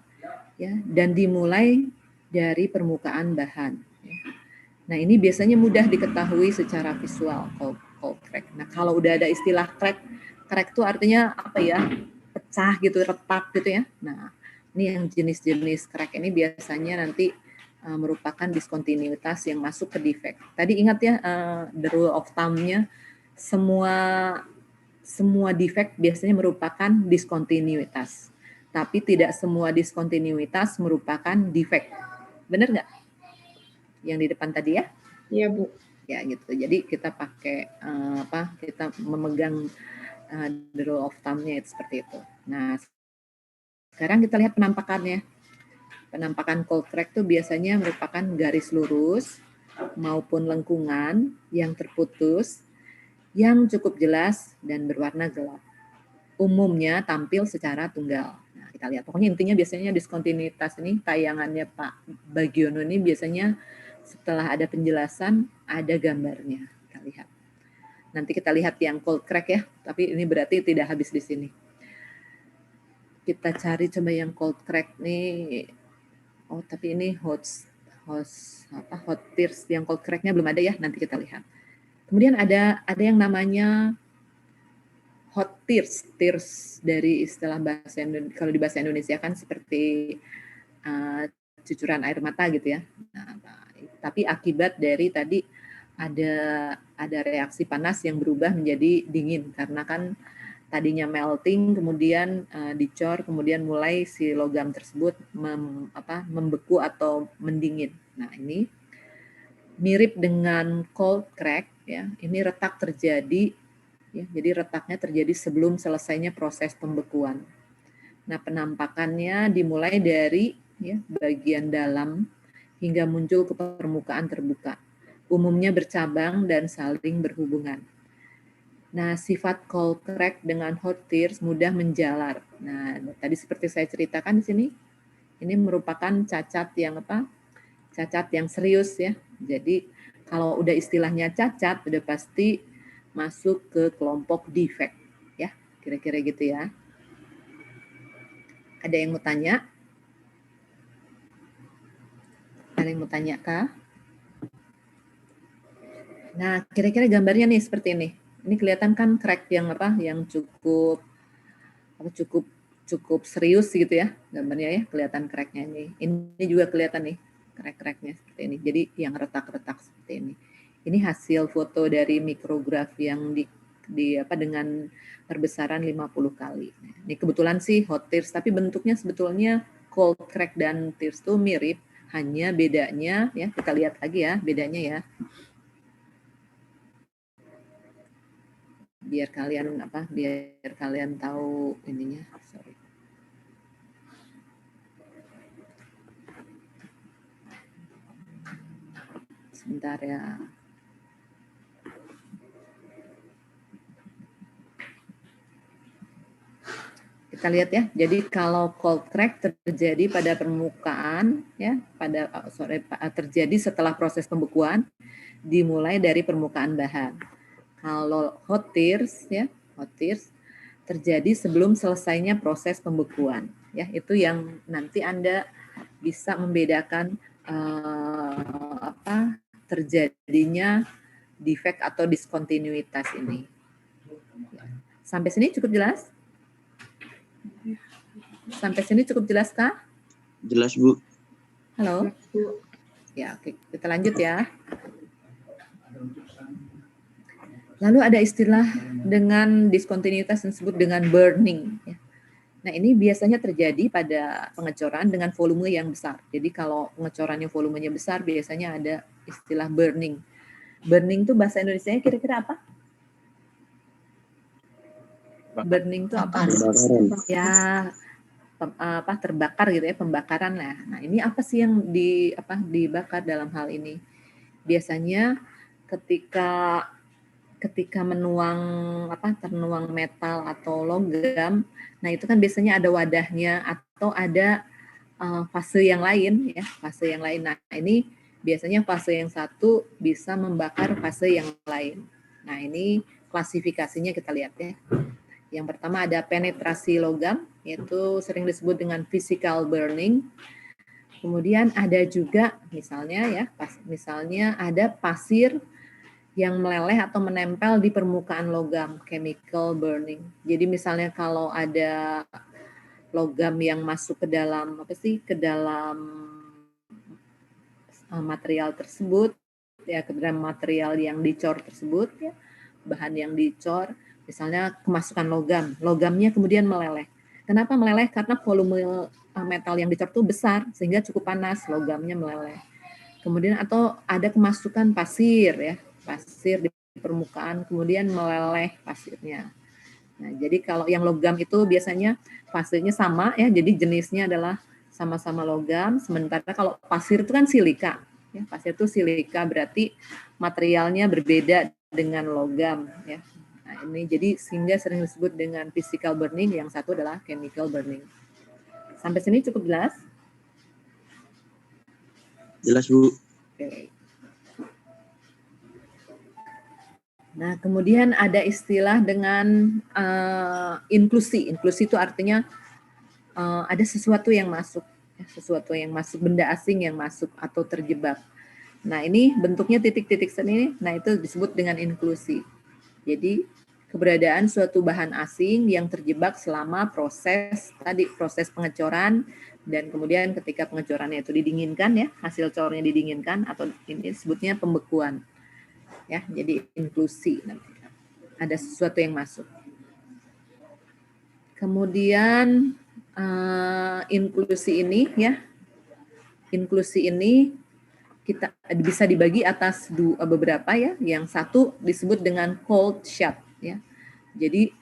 ya, dan dimulai dari permukaan bahan ya. Nah, ini biasanya mudah diketahui secara visual, cold crack. Nah, kalau udah ada istilah crack Crack itu artinya apa ya? Pecah gitu, retak gitu ya. Nah, ini yang jenis-jenis crack ini biasanya nanti merupakan diskontinuitas yang masuk ke defect. Tadi ingat ya, the rule of thumb-nya, semua defect biasanya merupakan diskontinuitas. Tapi tidak semua diskontinuitas merupakan defect. Benar nggak? Yang di depan tadi ya? Iya, Bu. Ya gitu. Jadi kita pakai kita memegang the rule of thumb-nya itu seperti itu. Nah, sekarang kita lihat penampakannya. Penampakan cold crack itu biasanya merupakan garis lurus maupun lengkungan yang terputus, yang cukup jelas dan berwarna gelap. Umumnya tampil secara tunggal. Nah, kita lihat. Pokoknya intinya biasanya diskontinuitas ini, tayangannya Pak Bagiono ini biasanya setelah ada penjelasan, ada gambarnya. Kita lihat. Nanti kita lihat yang cold crack ya, tapi ini berarti tidak habis di sini. Kita cari coba yang cold crack nih. Oh, tapi ini hot tears, yang cold crack-nya belum ada ya, nanti kita lihat. Kemudian ada yang namanya hot tears dari istilah bahasa Indonesia, kalau di bahasa Indonesia kan seperti cucuran air mata gitu ya. Nah, tapi akibat dari tadi ada reaksi panas yang berubah menjadi dingin karena kan tadinya melting, kemudian dicor, kemudian mulai si logam tersebut membeku atau mendingin. Nah, ini mirip dengan cold crack ya. Ini retak terjadi ya. Jadi retaknya terjadi sebelum selesainya proses pembekuan. Nah, penampakannya dimulai dari ya, bagian dalam hingga muncul ke permukaan terbuka. Umumnya bercabang dan saling berhubungan. Nah, sifat cold crack dengan hot tears mudah menjalar. Nah, tadi seperti saya ceritakan di sini, ini merupakan cacat yang Cacat yang serius ya. Jadi kalau udah istilahnya cacat, udah pasti masuk ke kelompok defect ya. Kira-kira gitu ya. Ada yang mau tanya? Ada yang mau tanya kah? Nah, kira-kira gambarnya nih seperti ini. Ini kelihatan kan crack yang yang cukup serius gitu ya gambarnya ya, kelihatan cracknya ini. Ini juga kelihatan nih crack-cracknya seperti ini. Jadi yang retak-retak seperti ini. Ini hasil foto dari mikrografi yang dengan perbesaran 50 kali. Nah, ini kebetulan sih hot tears, tapi bentuknya sebetulnya cold crack dan tears itu mirip, hanya bedanya ya, kita lihat lagi ya bedanya ya. Biar kalian tahu ininya. Sorry. Sebentar ya. Kita lihat ya. Jadi kalau cold crack terjadi pada permukaan ya, terjadi setelah proses pembekuan, dimulai dari permukaan bahan. Kalau hot tears terjadi sebelum selesainya proses pembekuan. Ya, itu yang nanti Anda bisa membedakan terjadinya defect atau diskontinuitas ini. Sampai sini cukup jelas? Sampai sini cukup jelas kah? Jelas, Bu. Halo? Ya, oke. Kita lanjut ya. Lalu ada istilah dengan diskontinuitas yang disebut dengan burning. Nah, ini biasanya terjadi pada pengecoran dengan volume yang besar. Jadi kalau pengecorannya volumenya besar, biasanya ada istilah burning. Burning itu bahasa Indonesianya kira-kira apa? Burning itu apa? Ya, terbakar gitu ya, pembakaran lah. Nah, ini apa sih yang dibakar dalam hal ini? Biasanya ketika ternuang metal atau logam, nah itu kan biasanya ada wadahnya atau ada fase yang lain ya, fase yang lain. Nah, ini biasanya fase yang satu bisa membakar fase yang lain. Nah, ini klasifikasinya kita lihat ya. Yang pertama ada penetrasi logam, yaitu sering disebut dengan physical burning. Kemudian ada juga misalnya ada pasir yang meleleh atau menempel di permukaan logam, chemical burning. Jadi misalnya kalau ada logam yang masuk ke dalam ke dalam material tersebut, ya ke dalam material yang dicor tersebut, ya bahan yang dicor, misalnya kemasukan logamnya kemudian meleleh. Kenapa meleleh? Karena volume metal yang dicor itu besar sehingga cukup panas, logamnya meleleh. Kemudian atau ada kemasukan pasir ya, pasir di permukaan kemudian meleleh pasirnya. Nah, jadi kalau yang logam itu biasanya fasenya sama ya, jadi jenisnya adalah sama-sama logam, sementara kalau pasir itu kan silika. Ya, pasir itu silika berarti materialnya berbeda dengan logam ya. Nah, ini jadi sehingga sering disebut dengan physical burning, yang satu adalah chemical burning. Sampai sini cukup jelas? Jelas, Bu. Oke. Nah, kemudian ada istilah dengan inklusi. Inklusi itu artinya ada sesuatu yang masuk, benda asing yang masuk atau terjebak. Nah, ini bentuknya titik-titik seni. Nah, itu disebut dengan inklusi. Jadi, keberadaan suatu bahan asing yang terjebak selama proses pengecoran, dan kemudian ketika pengecorannya itu didinginkan ya, hasil cornya didinginkan, atau ini disebutnya pembekuan. Ya, jadi inklusi nanti ada sesuatu yang masuk. Kemudian inklusi ini kita bisa dibagi atas beberapa ya. Yang satu disebut dengan cold shot ya. Jadi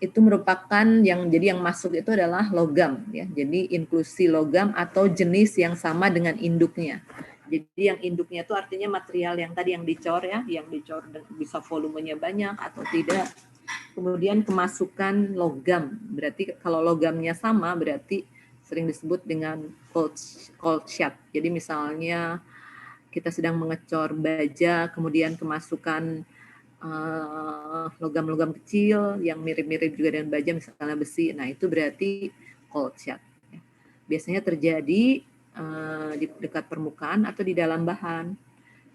itu merupakan yang masuk itu adalah logam ya. Jadi inklusi logam atau jenis yang sama dengan induknya. Jadi yang induknya itu artinya material yang tadi yang dicor ya, yang dicor bisa volumenya banyak atau tidak. Kemudian kemasukan logam, berarti kalau logamnya sama berarti sering disebut dengan cold shot. Jadi misalnya kita sedang mengecor baja, kemudian kemasukan logam-logam kecil yang mirip-mirip juga dengan baja, misalnya besi. Nah itu berarti cold shot. Biasanya terjadi di dekat permukaan atau di dalam bahan.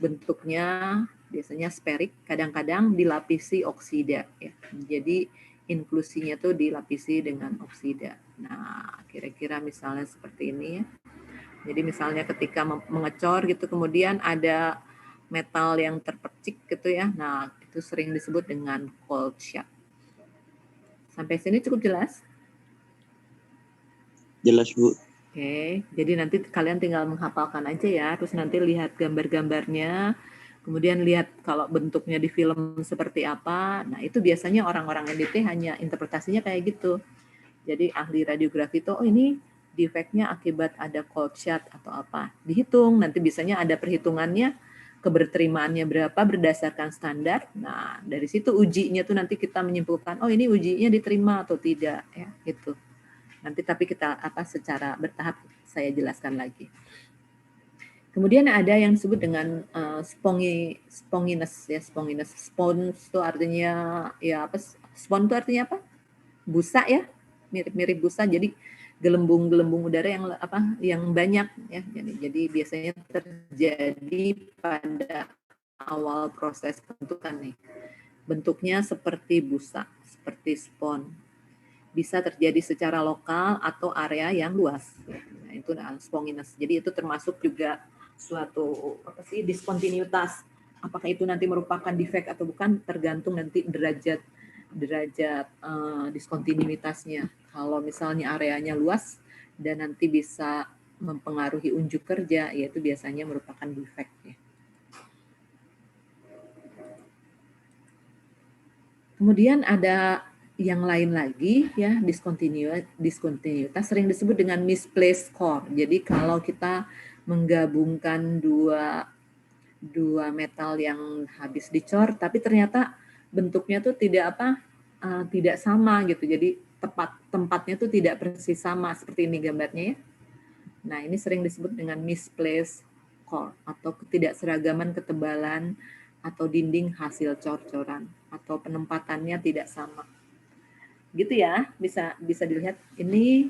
Bentuknya biasanya spheric, kadang-kadang dilapisi oksida. Ya. Jadi inklusinya tuh dilapisi dengan oksida. Nah, kira-kira misalnya seperti ini ya. Jadi misalnya ketika mengecor gitu, kemudian ada metal yang terpercik gitu ya. Nah, itu sering disebut dengan cold shot. Sampai sini cukup jelas? Jelas, Bu. Oke, jadi nanti kalian tinggal menghafalkan aja ya, terus nanti lihat gambar-gambarnya, kemudian lihat kalau bentuknya di film seperti apa. Nah, itu biasanya orang-orang NDT hanya interpretasinya kayak gitu. Jadi ahli radiografi itu, oh ini defeknya akibat ada cold shot atau apa. Dihitung, nanti biasanya ada perhitungannya, keberterimaannya berapa berdasarkan standar. Nah, dari situ ujinya tuh nanti kita menyimpulkan, oh ini ujinya diterima atau tidak, ya gitu. Nanti tapi kita secara bertahap saya jelaskan lagi. Kemudian ada yang disebut dengan sponginess ya, sponginess. Spons itu artinya ya apa? Spon itu artinya apa? Busa ya, mirip-mirip busa. Jadi gelembung-gelembung udara yang banyak ya. Jadi biasanya terjadi pada awal proses pembentukan nih. Bentuknya seperti busa, seperti spon. Bisa terjadi secara lokal atau area yang luas. Nah, itu sponginess. Jadi itu termasuk juga suatu diskontinuitas. Apakah itu nanti merupakan defek atau bukan tergantung nanti derajat diskontinuitasnya. Kalau misalnya areanya luas dan nanti bisa mempengaruhi unjuk kerja, yaitu biasanya merupakan defek. Ya. Kemudian ada yang lain lagi ya, diskontinuitas sering disebut dengan misplaced core. Jadi kalau kita menggabungkan dua metal yang habis dicor tapi ternyata bentuknya tuh tidak sama gitu. Jadi tempatnya tuh tidak persis sama seperti ini gambarnya ya. Nah, ini sering disebut dengan misplaced core atau ketidakseragaman ketebalan atau dinding hasil cor-coran atau penempatannya tidak sama. Gitu ya, bisa dilihat ini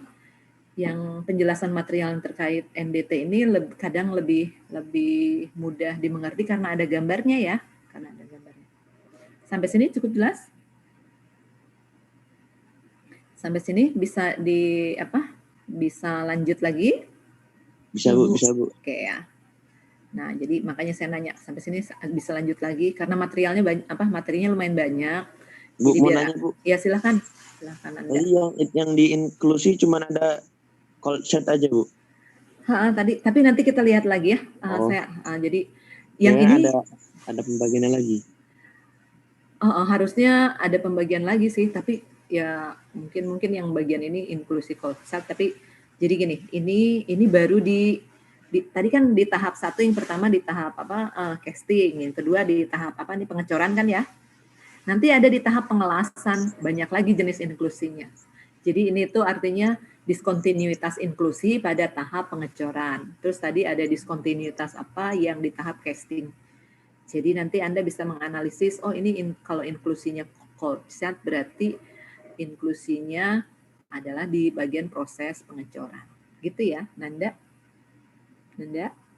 yang penjelasan material yang terkait NDT ini kadang lebih mudah dimengerti karena ada gambarnya ya, karena ada gambarnya. Sampai sini cukup jelas? Sampai sini bisa bisa lanjut lagi? Bisa Bu, bisa Bu. Oke ya. Nah, jadi makanya saya nanya sampai sini bisa lanjut lagi karena materialnya materinya lumayan banyak. Bu, Jadi mau nanya Bu. Ya silakan Anda. Tadi yang di inklusi cuma ada call chat aja Bu. Tapi nanti kita lihat lagi ya. Jadi yang ini ada pembagiannya lagi. Harusnya ada pembagian lagi sih, tapi ya mungkin yang bagian ini inklusi call chat. Tapi jadi gini, ini baru tadi kan di tahap 1, yang pertama di tahap casting, yang kedua di tahap pengecoran kan ya. Nanti ada di tahap pengelasan, banyak lagi jenis inklusinya. Jadi ini tuh artinya diskontinuitas inklusi pada tahap pengecoran. Terus tadi ada diskontinuitas apa yang di tahap casting. Jadi nanti Anda bisa menganalisis, kalau inklusinya chat berarti inklusinya adalah di bagian proses pengecoran. Gitu ya, Nanda?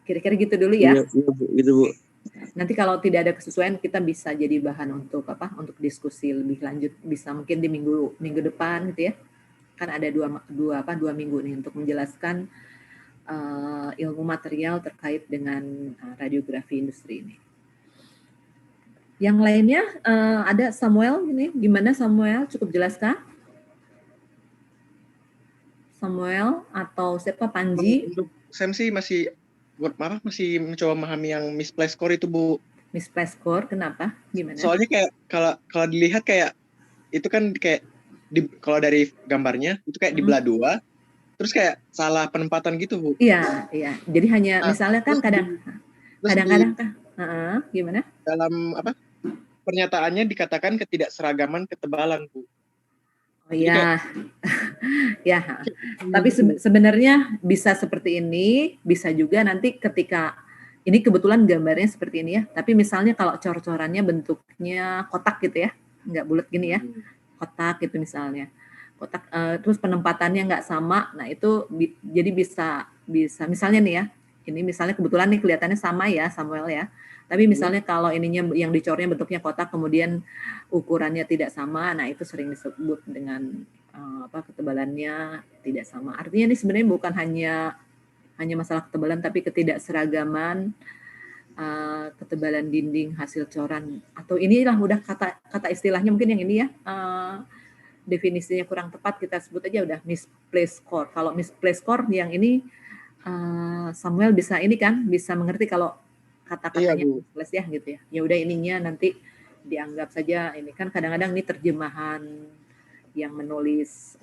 Kira-kira gitu dulu ya. Iya, gitu Bu. Nanti kalau tidak ada kesesuaian kita bisa jadi bahan untuk diskusi lebih lanjut, bisa mungkin di minggu depan gitu ya. Kan ada dua minggu nih untuk menjelaskan ilmu material terkait dengan radiografi industri ini. Yang lainnya ada Samuel ini, gimana Samuel, cukup jelaskah? Samuel atau siapa, Panji? Untuk Sam sih masih mencoba memahami yang misplaced core itu Bu. Misplaced core, kenapa? Gimana? Soalnya kayak kalau dilihat kayak itu kan kayak kalau dari gambarnya itu kayak dibelah 2, terus kayak salah penempatan gitu Bu. Iya. Jadi hanya misalnya kan kadang-kadang gimana? Dalam pernyataannya dikatakan ketidakseragaman ketebalan Bu. Oh iya, ya. Tapi sebenarnya bisa seperti ini, bisa juga nanti ketika ini kebetulan gambarnya seperti ini ya. Tapi misalnya kalau cor-corannya bentuknya kotak gitu ya, nggak bulat gini ya, kotak gitu misalnya, kotak. Terus penempatannya nggak sama. Nah itu jadi bisa misalnya nih ya, ini misalnya kebetulan nih kelihatannya sama ya Samuel ya. Tapi misalnya kalau ininya yang dicornya bentuknya kotak, kemudian ukurannya tidak sama, nah itu sering disebut dengan ketebalannya tidak sama. Artinya ini sebenarnya bukan hanya masalah ketebalan, tapi ketidakseragaman ketebalan dinding hasil coran. Atau inilah udah kata istilahnya mungkin yang ini ya, definisinya kurang tepat, kita sebut aja udah misplaced core. Kalau misplaced core yang ini Samuel bisa mengerti kalau kata-katanya plus ya gitu ya. Ya udah ininya nanti dianggap saja ini kan kadang-kadang ini terjemahan yang menulis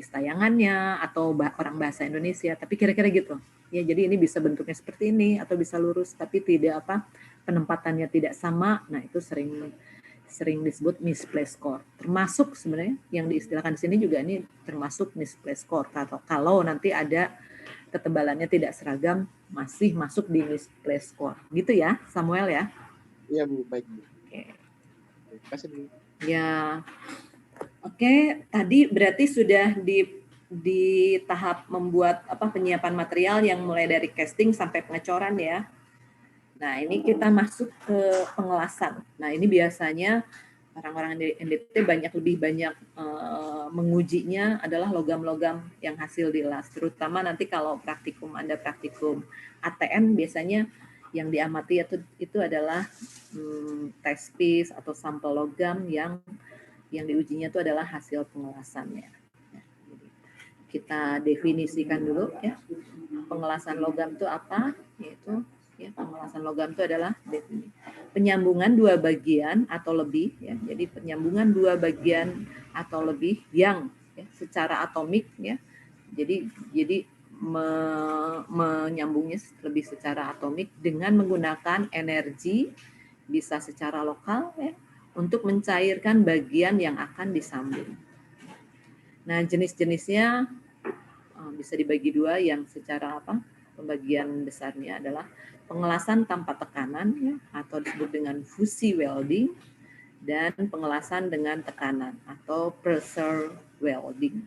tayangannya atau orang bahasa Indonesia, tapi kira-kira gitu. Ya jadi ini bisa bentuknya seperti ini atau bisa lurus tapi tidak penempatannya tidak sama. Nah, itu sering disebut misplaced core. Termasuk sebenarnya yang diistilahkan di sini juga ini termasuk misplaced core kalau nanti ada ketebalannya tidak seragam, masih masuk di misplaced core. Gitu ya, Samuel ya? Iya Bu, baik Bu. Oke. Terima kasih Bu. Ya, oke. Tadi berarti sudah di tahap membuat penyiapan material yang mulai dari casting sampai pengecoran ya. Nah, ini kita masuk ke pengelasan. Nah, ini biasanya orang-orang NDT lebih banyak mengujinya adalah logam-logam yang hasil dilas. Terutama nanti kalau ada praktikum ATN, biasanya yang diamati itu adalah test piece atau sampel logam yang diujinya itu adalah hasil pengelasannya. Kita definisikan dulu ya. Pengelasan logam itu apa? Yaitu pengelasan logam itu adalah penyambungan dua bagian atau lebih ya. Jadi penyambungan dua bagian atau lebih yang secara atomik ya. Jadi menyambungnya lebih secara atomik dengan menggunakan energi bisa secara lokal ya untuk mencairkan bagian yang akan disambung. Nah, jenis-jenisnya bisa dibagi dua, yang secara pembagian besarnya adalah pengelasan tanpa tekanan ya, atau disebut dengan fusi welding, dan pengelasan dengan tekanan atau pressure welding.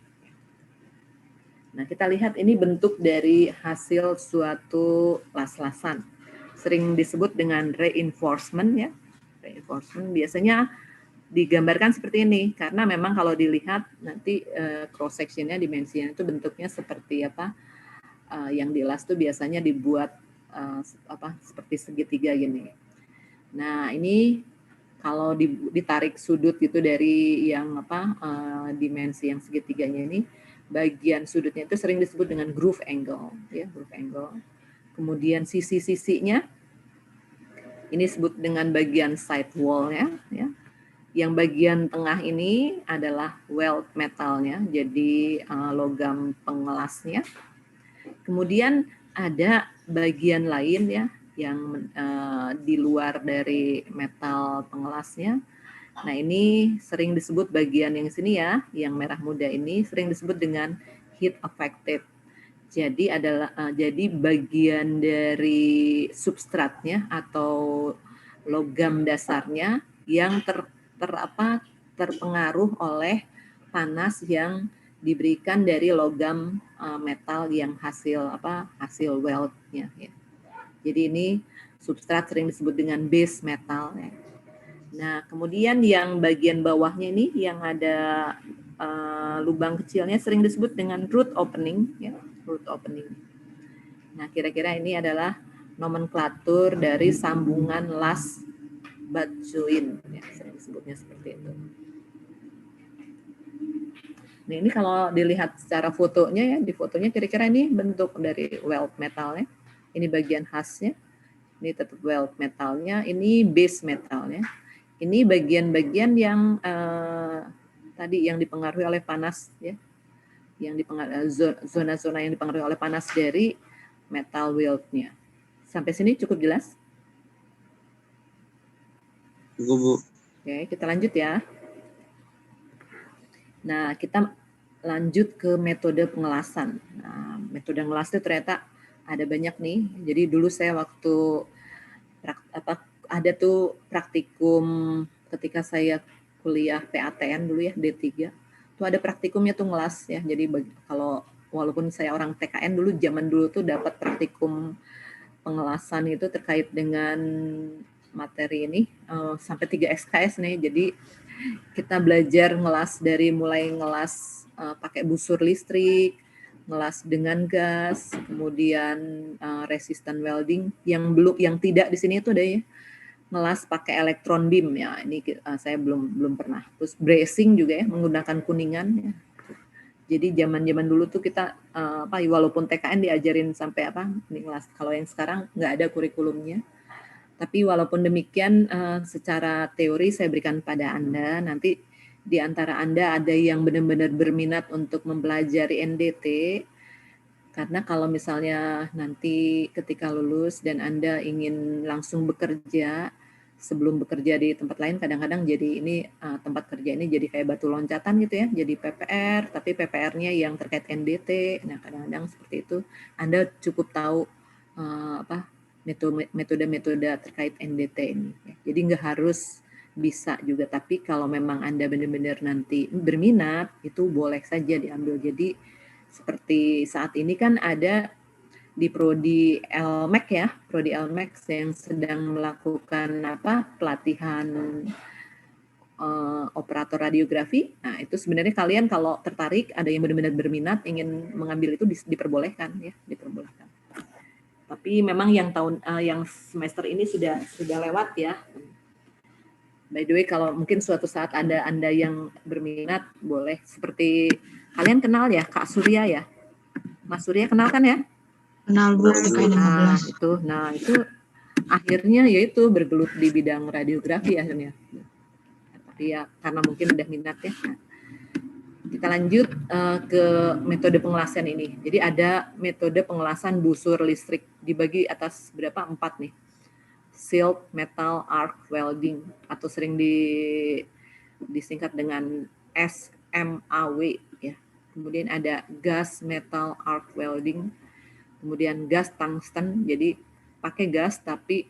Nah, kita lihat ini bentuk dari hasil suatu las-lasan. Sering disebut dengan reinforcement ya. Reinforcement biasanya digambarkan seperti ini karena memang kalau dilihat nanti cross sectionnya, dimensinya itu bentuknya seperti apa, yang di las tuh biasanya dibuat seperti segitiga gini. Nah ini kalau ditarik sudut gitu dari yang dimensi yang segitiganya ini, bagian sudutnya itu sering disebut dengan groove angle, ya, groove angle. Kemudian sisi-sisinya ini disebut dengan bagian side wall-nya, ya. Yang bagian tengah ini adalah weld metalnya, jadi logam pengelasnya. Kemudian ada bagian lain ya yang di luar dari metal pengelasnya. Nah ini sering disebut bagian yang sini ya, yang merah muda ini sering disebut dengan heat affected. Jadi jadi bagian dari substratnya atau logam dasarnya yang terpengaruh oleh panas yang diberikan dari logam metal yang hasil weldnya. Ya. Jadi ini substrat sering disebut dengan base metal. Ya. Nah kemudian yang bagian bawahnya ini yang ada lubang kecilnya sering disebut dengan root opening. Ya, root opening. Nah kira-kira ini adalah nomenklatur dari sambungan las butt joint, ya, sering disebutnya seperti itu. Nah ini kalau dilihat secara fotonya ya, di fotonya kira-kira ini bentuk dari weld metalnya. Ini bagian khasnya, ini tetap weld metalnya, ini base metalnya. Ini bagian-bagian yang tadi yang dipengaruhi oleh panas ya, yang zona-zona yang dipengaruhi oleh panas dari metal weldnya. Sampai sini cukup jelas? Cukup, Bu. Oke, kita lanjut ya. Nah, kita lanjut ke metode pengelasan. Nah, metode ngelas itu ternyata ada banyak nih. Jadi dulu saya waktu ada tuh praktikum ketika saya kuliah PATN dulu ya, D3. Tuh ada praktikumnya tuh ngelas ya. Jadi kalau walaupun saya orang TKN dulu, zaman dulu tuh dapat praktikum pengelasan itu terkait dengan materi ini sampai 3 SKS nih. Jadi kita belajar ngelas dari mulai ngelas pakai busur listrik, ngelas dengan gas, kemudian resistant welding. Yang tidak di sini itu ada ya, ngelas pakai elektron beam ya. Ini saya belum pernah. Terus bracing juga ya, menggunakan kuningan ya. Jadi zaman-zaman dulu tuh kita walaupun TKN diajarin sampai ngelas. Kalau yang sekarang nggak ada kurikulumnya. Tapi walaupun demikian secara teori saya berikan pada Anda, nanti di antara Anda ada yang benar-benar berminat untuk mempelajari NDT, karena kalau misalnya nanti ketika lulus dan Anda ingin langsung bekerja, sebelum bekerja di tempat lain kadang-kadang jadi ini tempat kerja ini jadi kayak batu loncatan gitu ya, jadi PPR, tapi PPR-nya yang terkait NDT. Nah kadang-kadang seperti itu Anda cukup tahu metode-metode terkait NDT ini. Jadi nggak harus bisa juga, tapi kalau memang Anda benar-benar nanti berminat, itu boleh saja diambil. Jadi seperti saat ini kan ada di Prodi LMEC ya, Prodi LMEC yang sedang melakukan pelatihan operator radiografi. Nah itu sebenarnya kalian kalau tertarik, ada yang benar-benar berminat ingin mengambil itu diperbolehkan ya, diperbolehkan. Tapi memang yang semester ini sudah lewat ya. By the way, kalau mungkin suatu saat ada Anda yang berminat, boleh. Seperti kalian kenal ya Kak Surya ya? Mas Surya kenal kan ya? Kenal Bu, PKN 15. Nah itu akhirnya yaitu bergelut di bidang radiografi akhirnya. Tapi ya karena mungkin udah minat ya. Nah, kita lanjut ke metode pengelasan ini. Jadi ada metode pengelasan busur listrik, dibagi atas 4 nih. Sealed metal arc welding atau sering disingkat dengan SMAW ya. Kemudian ada gas metal arc welding. Kemudian gas tungsten, jadi pakai gas tapi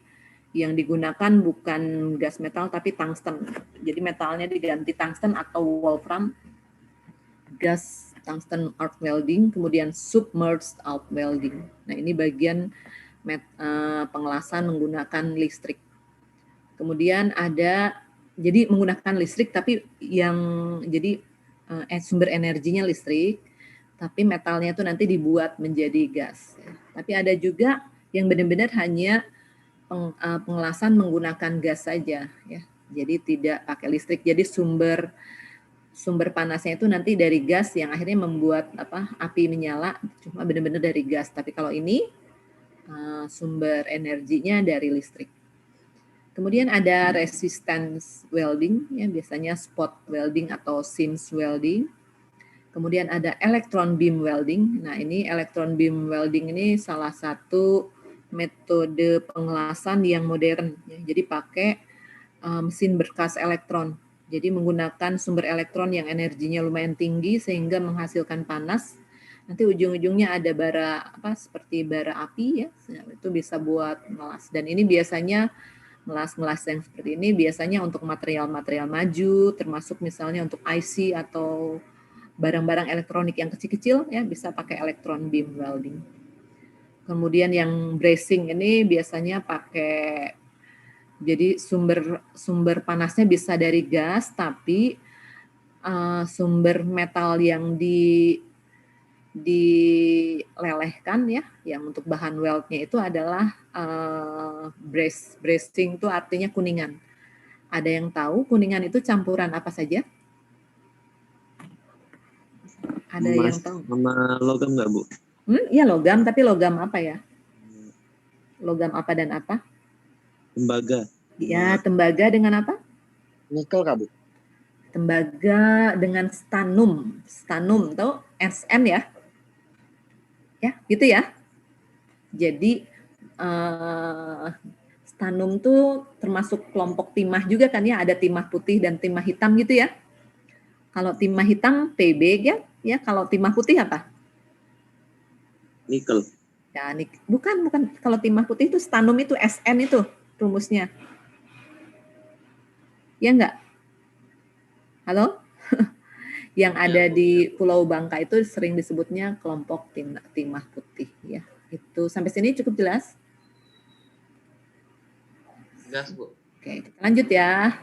yang digunakan bukan gas metal tapi tungsten. Jadi metalnya diganti tungsten atau wolfram. Gas tungsten arc welding, kemudian submerged arc welding. Nah ini bagian pengelasan menggunakan listrik. Kemudian ada jadi menggunakan listrik tapi yang jadi sumber energinya listrik, tapi metalnya itu nanti dibuat menjadi gas. Tapi ada juga yang benar-benar hanya pengelasan menggunakan gas saja, ya. Jadi tidak pakai listrik. Jadi sumber panasnya itu nanti dari gas yang akhirnya membuat api menyala, cuma benar-benar dari gas. Tapi kalau ini sumber energinya dari listrik. Kemudian ada resistance welding, ya biasanya spot welding atau seams welding. Kemudian ada electron beam welding. Nah, ini electron beam welding ini salah satu metode pengelasan yang modern. Ya. Jadi pakai mesin berkas elektron. Jadi menggunakan sumber elektron yang energinya lumayan tinggi sehingga menghasilkan panas. Nanti ujung-ujungnya ada bara seperti bara api, ya. Itu bisa buat melas. Dan ini biasanya melas-melas yang seperti ini biasanya untuk material-material maju, termasuk misalnya untuk IC atau barang-barang elektronik yang kecil-kecil, ya bisa pakai electron beam welding. Kemudian yang bracing ini biasanya pakai, jadi sumber panasnya bisa dari gas, tapi sumber metal yang dilelehkan, ya, yang untuk bahan weldnya itu adalah bracing itu artinya kuningan. Ada yang tahu kuningan itu campuran apa saja? Ada yang tahu? Sama logam nggak, Bu? Iya logam, tapi logam apa ya? Logam apa dan apa? Tembaga. Ya, tembaga dengan apa? Nikel kah, Bu? Tembaga dengan stanum. Stanum, tahu? SN ya? Ya, gitu ya. Jadi stanum tuh termasuk kelompok timah juga kan ya, ada timah putih dan timah hitam gitu ya. Kalau timah hitam Pb ya, kalau timah putih apa? Nikel. Ya, bukan. Kalau timah putih itu stanum itu SN itu rumusnya. Ya enggak? Halo? Yang ada di Pulau Bangka itu sering disebutnya kelompok timah putih, ya. Itu sampai sini cukup jelas? Gas, Bu. Oke, kita lanjut ya.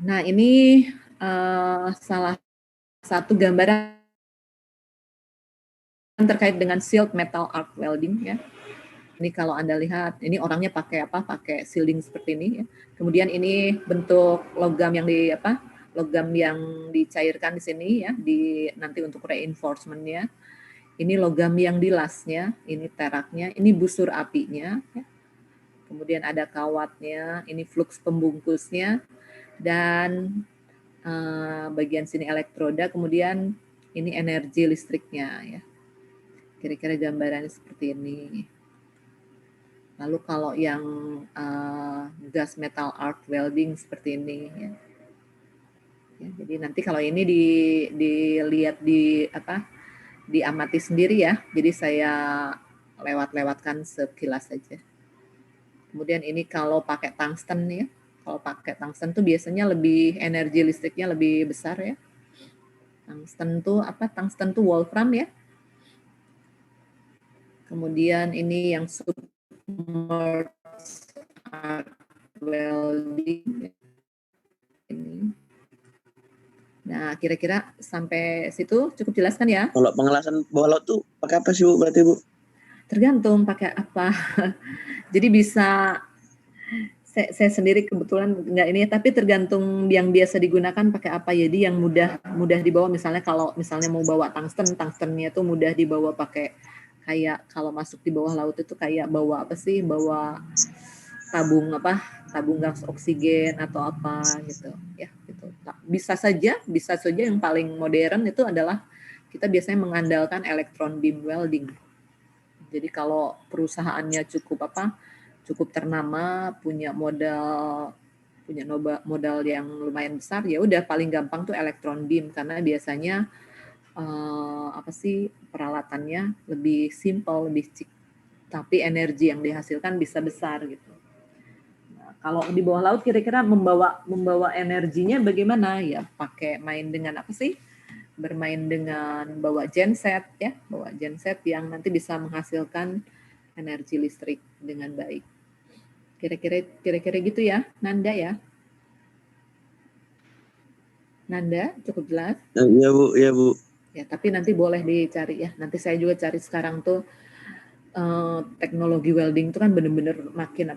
Nah, ini salah satu gambaran terkait dengan sealed metal arc welding, ya. Ini kalau Anda lihat, ini orangnya pakai apa? Pakai shielding seperti ini, ya. Kemudian ini bentuk logam yang logam yang dicairkan di sini, ya, nanti untuk reinforcement-nya. Ini logam yang dilasnya, ini teraknya, ini busur apinya, ya. Kemudian ada kawatnya, ini flux pembungkusnya, dan bagian sini elektroda, kemudian ini energi listriknya, ya. Kira-kira gambarannya seperti ini. Lalu kalau yang gas metal arc welding seperti ini, ya. Ya, jadi nanti kalau ini dilihat diamati sendiri ya. Jadi saya lewatkan sekilas saja. Kemudian ini kalau pakai tungsten ya. Kalau pakai tungsten tuh biasanya lebih energi listriknya lebih besar ya. Tungsten tuh wolfram ya. Kemudian ini yang submerged arc welding ini. Nah, kira-kira sampai situ cukup jelas kan ya? Kalau pengelasan bawah laut tuh pakai apa sih, Bu? Berarti, Bu? Tergantung pakai apa. Jadi bisa, saya sendiri kebetulan nggak ini, tapi tergantung yang biasa digunakan pakai apa. Jadi yang mudah dibawa, misalnya kalau mau bawa tungstennya tuh mudah dibawa pakai, kayak kalau masuk di bawah laut itu kayak bawa tabung gas oksigen atau apa gitu ya gitu. Nah, bisa saja yang paling modern itu adalah kita biasanya mengandalkan electron beam welding. Jadi kalau perusahaannya cukup ternama, punya modal yang lumayan besar, ya udah paling gampang tuh electron beam karena biasanya peralatannya lebih simple, lebih cheap, tapi energi yang dihasilkan bisa besar gitu. Kalau di bawah laut kira-kira membawa energinya bagaimana? Ya pakai bermain dengan bawa genset ya, bawa genset yang nanti bisa menghasilkan energi listrik dengan baik. Kira-kira gitu ya, Nanda ya. Nanda, cukup jelas? Iya Bu, iya Bu. Ya, tapi nanti boleh dicari ya. Nanti saya juga cari sekarang tuh teknologi welding itu kan benar-benar makin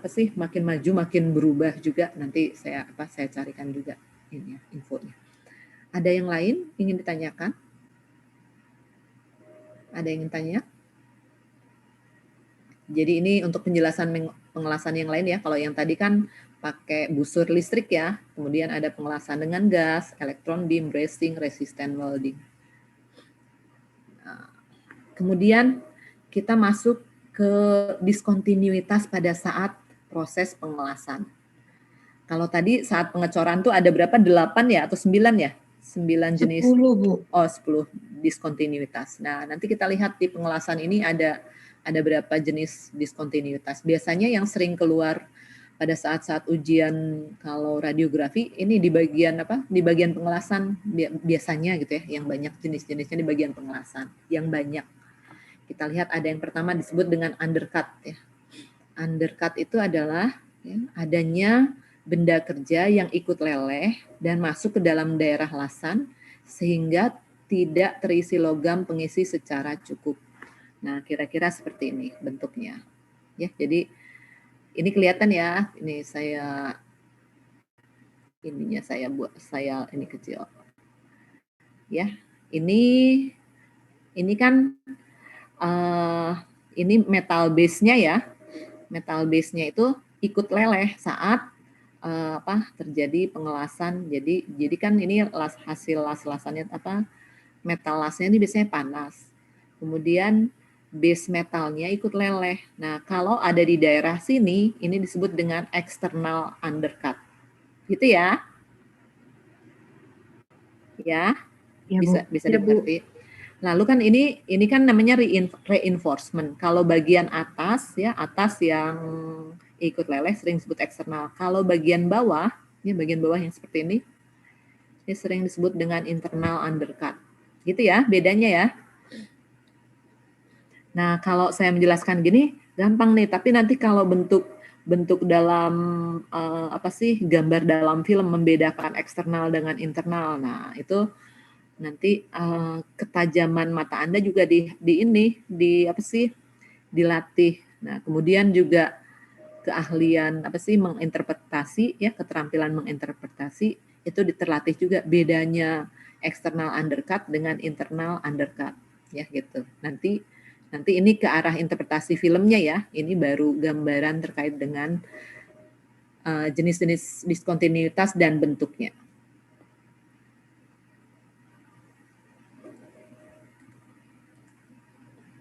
maju, makin berubah juga. Nanti saya carikan juga ini ya, infonya. Ada yang lain ingin ditanyakan? Ada yang ingin tanya? Jadi ini untuk pengelasan yang lain ya. Kalau yang tadi kan pakai busur listrik ya. Kemudian ada pengelasan dengan gas, elektron beam, bracing, resistant welding. Nah, kemudian kita masuk ke diskontinuitas pada saat proses pengelasan. Kalau tadi saat pengecoran tuh ada berapa? 8 ya atau 9 ya? 9 jenis. 10, Bu. Oh, 10 diskontinuitas. Nah, nanti kita lihat di pengelasan ini ada berapa jenis diskontinuitas. Biasanya yang sering keluar pada saat-saat ujian kalau radiografi ini di bagian Di bagian pengelasan biasanya gitu ya, yang banyak jenis-jenisnya di bagian pengelasan, yang banyak. Kita lihat ada yang pertama disebut dengan undercut ya. Undercut itu adalah ya, adanya benda kerja yang ikut leleh dan masuk ke dalam daerah lasan sehingga tidak terisi logam pengisi secara cukup. Nah, kira-kira seperti ini bentuknya. Ya, jadi ini kelihatan ya. Ini saya ini kecil. Ya, ini kan ini metal base-nya ya. Metal base-nya itu ikut leleh saat terjadi pengelasan. Jadi kan ini hasil las-lasannya metal lasnya ini biasanya panas. Kemudian base metalnya ikut leleh. Nah, kalau ada di daerah sini, ini disebut dengan external undercut. Gitu ya? Ya, Ya, bisa Bu. dimengerti. Lalu kan ini kan namanya reinforcement. Kalau bagian atas yang ikut leleh sering disebut eksternal. Kalau bagian bawah yang seperti ini sering disebut dengan internal undercut. Gitu ya, bedanya ya. Nah, kalau saya menjelaskan gini gampang nih, tapi nanti kalau bentuk dalam gambar dalam film membedakan eksternal dengan internal. Nah, itu nanti ketajaman mata Anda juga dilatih. Nah, kemudian juga keahlian menginterpretasi ya, keterampilan menginterpretasi itu terlatih juga, bedanya external undercut dengan internal undercut ya gitu. Nanti ini ke arah interpretasi filmnya ya. Ini baru gambaran terkait dengan jenis-jenis diskontinuitas dan bentuknya.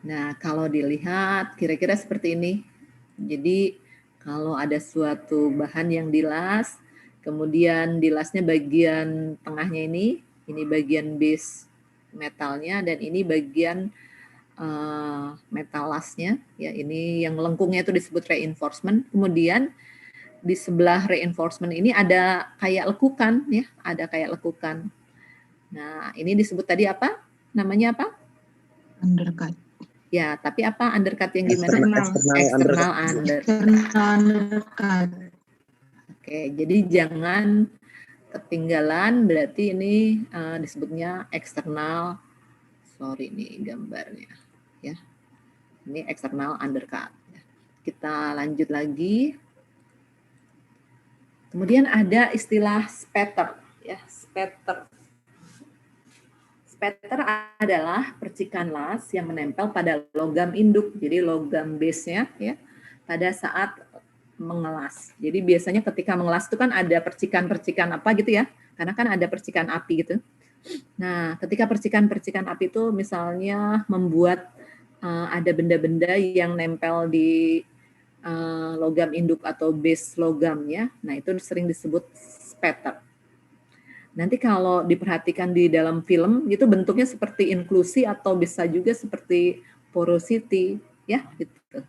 Nah, kalau dilihat kira-kira seperti ini. Jadi kalau ada suatu bahan yang dilas, kemudian dilasnya bagian tengahnya ini bagian base metalnya, dan ini bagian metal lasnya ya, ini yang lengkungnya itu disebut reinforcement. Kemudian di sebelah reinforcement ini ada kayak lekukan ya, Nah, ini disebut tadi apa? Namanya apa? Undercut. Ya, tapi apa undercut yang gimana? External undercut. Oke, jadi jangan ketinggalan, berarti ini disebutnya eksternal. Sorry nih gambarnya ya. Ini eksternal undercut. Kita lanjut lagi. Kemudian ada istilah spatter ya, spatter. Spatter adalah percikan las yang menempel pada logam induk. Jadi logam base-nya ya pada saat mengelas. Jadi biasanya ketika mengelas itu kan ada percikan-percikan apa gitu ya. Karena kan ada percikan api gitu. Nah, ketika percikan-percikan api itu misalnya membuat ada benda-benda yang nempel di logam induk atau base logamnya, nah itu sering disebut spatter. Nanti kalau diperhatikan di dalam film, itu bentuknya seperti inklusi atau bisa juga seperti porosity, ya gitu.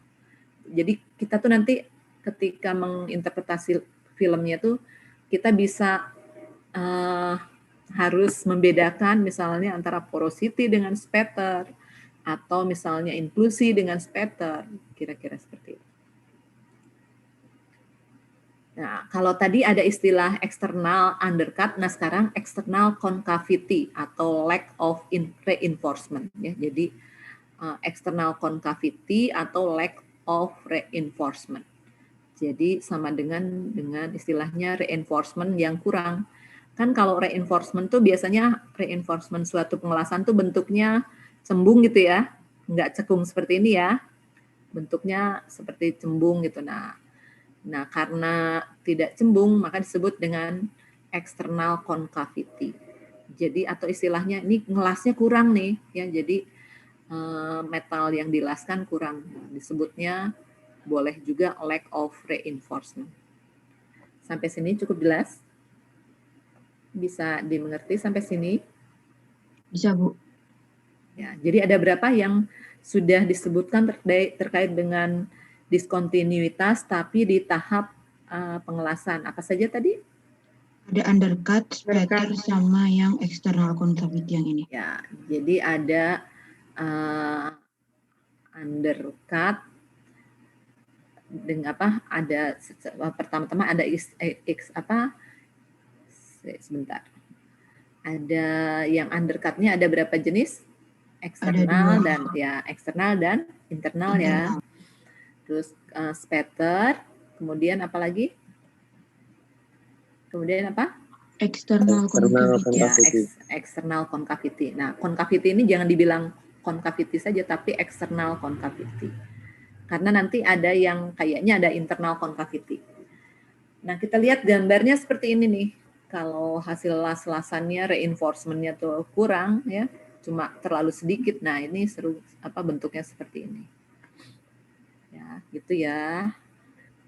Jadi kita tuh nanti ketika menginterpretasi filmnya tuh kita bisa harus membedakan misalnya antara porosity dengan spatter, atau misalnya inklusi dengan spatter, kira-kira seperti itu. Nah, kalau tadi ada istilah external undercut, nah sekarang external concavity atau lack of reinforcement ya. Jadi external concavity atau lack of reinforcement. Jadi sama dengan istilahnya reinforcement yang kurang. Kan kalau reinforcement tuh biasanya reinforcement suatu pengelasan tuh bentuknya cembung gitu ya, nggak cekung seperti ini ya, bentuknya seperti cembung gitu. Nah karena tidak cembung maka disebut dengan external concavity. Jadi atau istilahnya ini ngelasnya kurang nih ya, jadi metal yang dilaskan kurang, disebutnya boleh juga lack of reinforcement. Sampai sini cukup jelas? Bisa dimengerti sampai sini? Bisa, Bu. Ya, jadi ada berapa yang sudah disebutkan terkait dengan diskontinuitas tapi di tahap pengelasan. Apa saja tadi? Ada undercut, spatter, sama yang external concavity yang ini. Ya, jadi ada undercut dengan apa? Ada pertama-tama ada sebentar. Ada yang undercutnya ada berapa jenis? Eksternal dan ya eksternal dan internal ya. Terus spatter, kemudian apa lagi? Kemudian apa? External concavity. Ya, external concavity. Nah, concavity ini jangan dibilang concavity saja, tapi external concavity. Karena nanti ada yang kayaknya ada internal concavity. Nah, kita lihat gambarnya seperti ini nih. Kalau hasil las-lasannya reinforcement-nya tuh kurang ya, cuma terlalu sedikit. Nah, ini bentuknya seperti ini. Ya, gitu ya.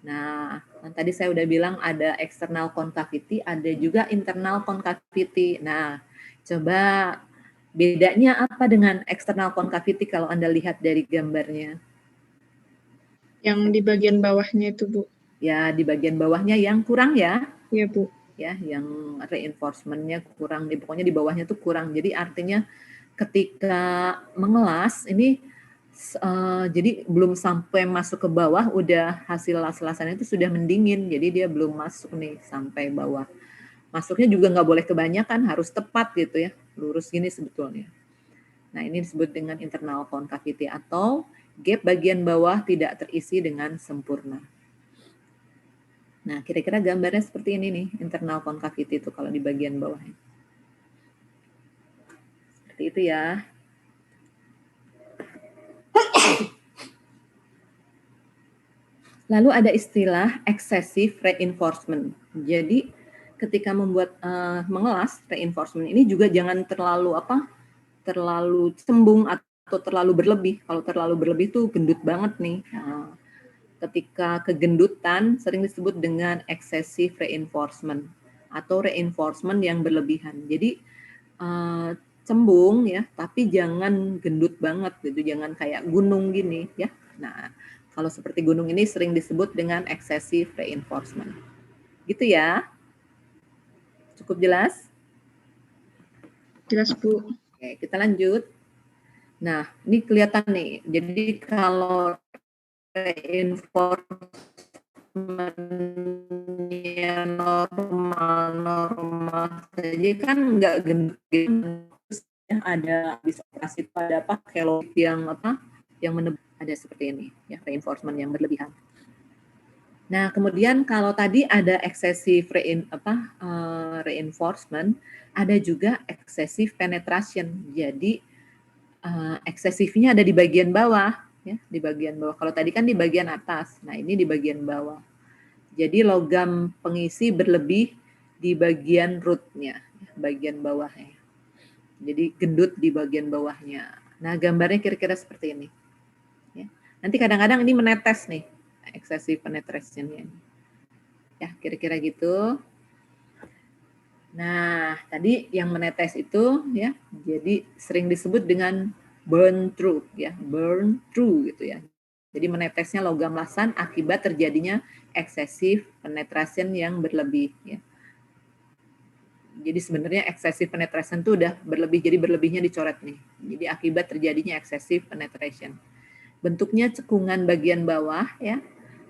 Nah, tadi saya udah bilang ada external concavity, ada juga internal concavity. Nah, coba bedanya apa dengan external concavity kalau Anda lihat dari gambarnya? Yang di bagian bawahnya itu, Bu. Ya, di bagian bawahnya yang kurang ya. Iya, Bu. Ya, yang reinforcement-nya kurang, pokoknya di bawahnya tuh kurang. Jadi artinya ketika mengelas ini jadi belum sampai masuk ke bawah udah hasil las-lasannya itu sudah mendingin. Jadi dia belum masuk nih sampai bawah. Masuknya juga nggak boleh kebanyakan, harus tepat gitu ya. Lurus gini sebetulnya. Nah, ini disebut dengan internal concavity atau gap bagian bawah tidak terisi dengan sempurna. Nah, kira-kira gambarnya seperti ini nih, internal concavity itu kalau di bagian bawah. Seperti itu ya. Lalu ada istilah excessive reinforcement. Jadi ketika membuat mengelas reinforcement ini juga jangan terlalu cembung atau terlalu berlebih. Kalau terlalu berlebih tuh gendut banget nih. Nah, ketika kegendutan sering disebut dengan excessive reinforcement atau reinforcement yang berlebihan. Jadi cembung ya, tapi jangan gendut banget gitu, jangan kayak gunung gini ya. Nah, kalau seperti gunung ini sering disebut dengan excessive reinforcement. Gitu ya. Cukup jelas? Jelas, Bu. Oke, kita lanjut. Nah, ini kelihatan nih. Jadi kalau reinforcementnya normal saja kan nggak gendut. Ada bisa operasi pada kelop yang ada seperti ini ya, reinforcement yang berlebihan. Nah, kemudian kalau tadi ada excessive reinforcement, ada juga excessive penetration. Jadi eksesifnya ada di bagian bawah ya, di bagian bawah. Kalau tadi kan di bagian atas. Nah, ini di bagian bawah. Jadi logam pengisi berlebih di bagian rootnya, bagian bawahnya. Jadi gendut di bagian bawahnya. Nah, gambarnya kira-kira seperti ini. Ya. Nanti kadang-kadang ini menetes nih, excessive penetration-nya. Ya, kira-kira gitu. Nah, tadi yang menetes itu ya, jadi sering disebut dengan burn through ya, burn through gitu ya. Jadi menetesnya logam lasan akibat terjadinya excessive penetration yang berlebih ya. Jadi sebenarnya excessive penetration itu udah berlebih, jadi berlebihnya dicoret nih. Jadi akibat terjadinya excessive penetration. Bentuknya cekungan bagian bawah ya,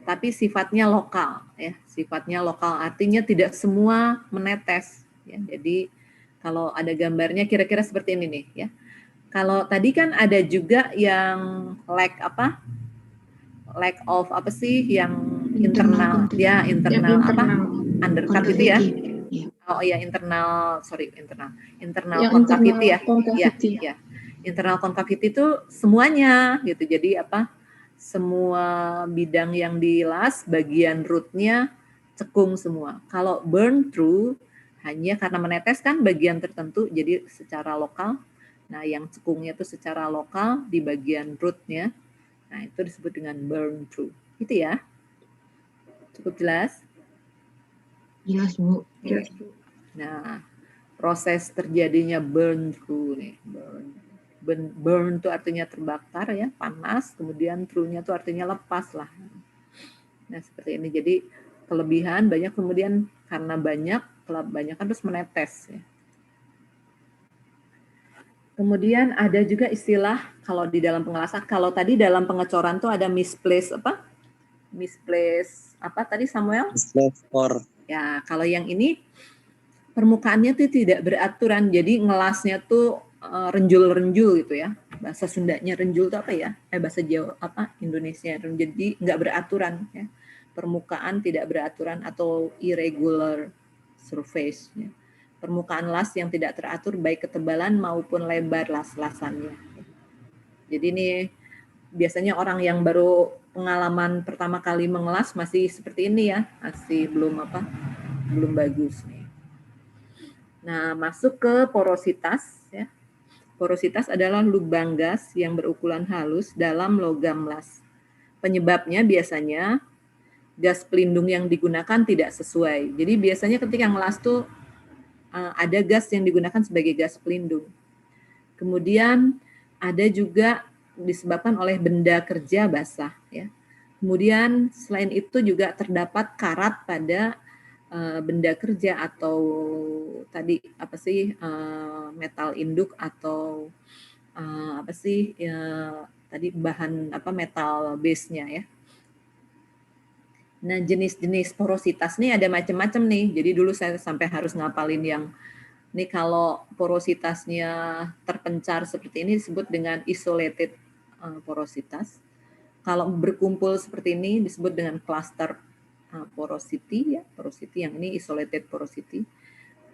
tapi sifatnya lokal ya, sifatnya lokal artinya tidak semua menetes ya. Jadi kalau ada gambarnya kira-kira seperti ini nih ya. Kalau tadi kan ada juga yang lack of apa sih yang internal ya, internal apa undercut itu ya. Oh iya, internal concavity ya. Ya. Internal concavity itu semuanya gitu. Jadi apa? Semua bidang yang dilas, bagian rootnya cekung semua. Kalau burn through hanya karena menetes kan bagian tertentu, jadi secara lokal. Nah, yang cekungnya itu secara lokal di bagian rootnya. Nah, itu disebut dengan burn through. Gitu ya. Cukup jelas? Jelas, Bu. Jelas. Nah, proses terjadinya burn through nih. Burn itu artinya terbakar ya, panas, kemudian through-nya itu artinya lepas lah. Nah, seperti ini. Jadi kelebihan banyak, kemudian karena banyak kan terus menetes ya. Kemudian ada juga istilah kalau di dalam pengelasan, kalau tadi dalam pengecoran tuh ada misplace apa? Misplace apa tadi Samuel? Misplace core. Ya, kalau yang ini permukaannya tuh tidak beraturan, jadi ngelasnya tuh renjul-renjul gitu ya. Bahasa Sundanya renjul itu apa ya? Bahasa Jawa apa? Indonesia. Jadi nggak beraturan ya. Permukaan tidak beraturan atau irregular surface ya. Permukaan las yang tidak teratur baik ketebalan maupun lebar las-lasannya. Jadi ini biasanya orang yang baru pengalaman pertama kali mengelas masih seperti ini ya, masih belum bagus nih. Nah, masuk ke porositas ya. Porositas adalah lubang gas yang berukuran halus dalam logam las. Penyebabnya biasanya gas pelindung yang digunakan tidak sesuai. Jadi biasanya ketika ngelas tuh ada gas yang digunakan sebagai gas pelindung. Kemudian ada juga disebabkan oleh benda kerja basah ya. Kemudian selain itu juga terdapat karat pada benda kerja atau tadi apa sih metal induk atau apa sih tadi bahan apa metal base-nya ya. Nah, jenis-jenis porositas nih ada macam-macam nih. Jadi dulu saya sampai harus ngapalin yang ini kalau porositasnya terpencar seperti ini disebut dengan isolated porositas. Kalau berkumpul seperti ini disebut dengan cluster porosity ya, porosity yang ini isolated porosity.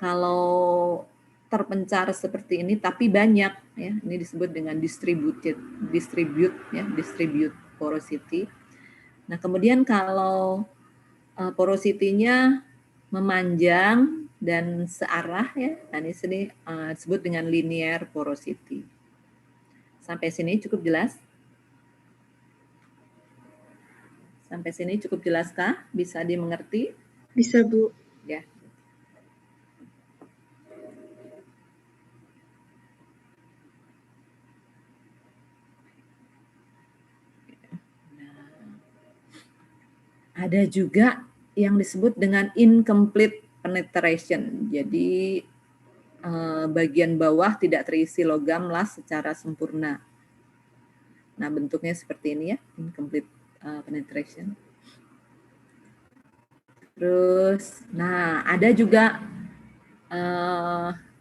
Kalau terpencar seperti ini tapi banyak ya, ini disebut dengan distribute porosity. Nah, kemudian kalau porosity-nya memanjang dan searah ya, nah ini disebut dengan linear porosity. Sampai sini cukup jelas? Sampai sini cukup jelaskah? Bisa dimengerti? Bisa, Bu. Ya. Nah, ada juga yang disebut dengan incomplete penetration. Jadi bagian bawah tidak terisi logam las secara sempurna. Nah, bentuknya seperti ini ya, incomplete penetration. Terus, nah ada juga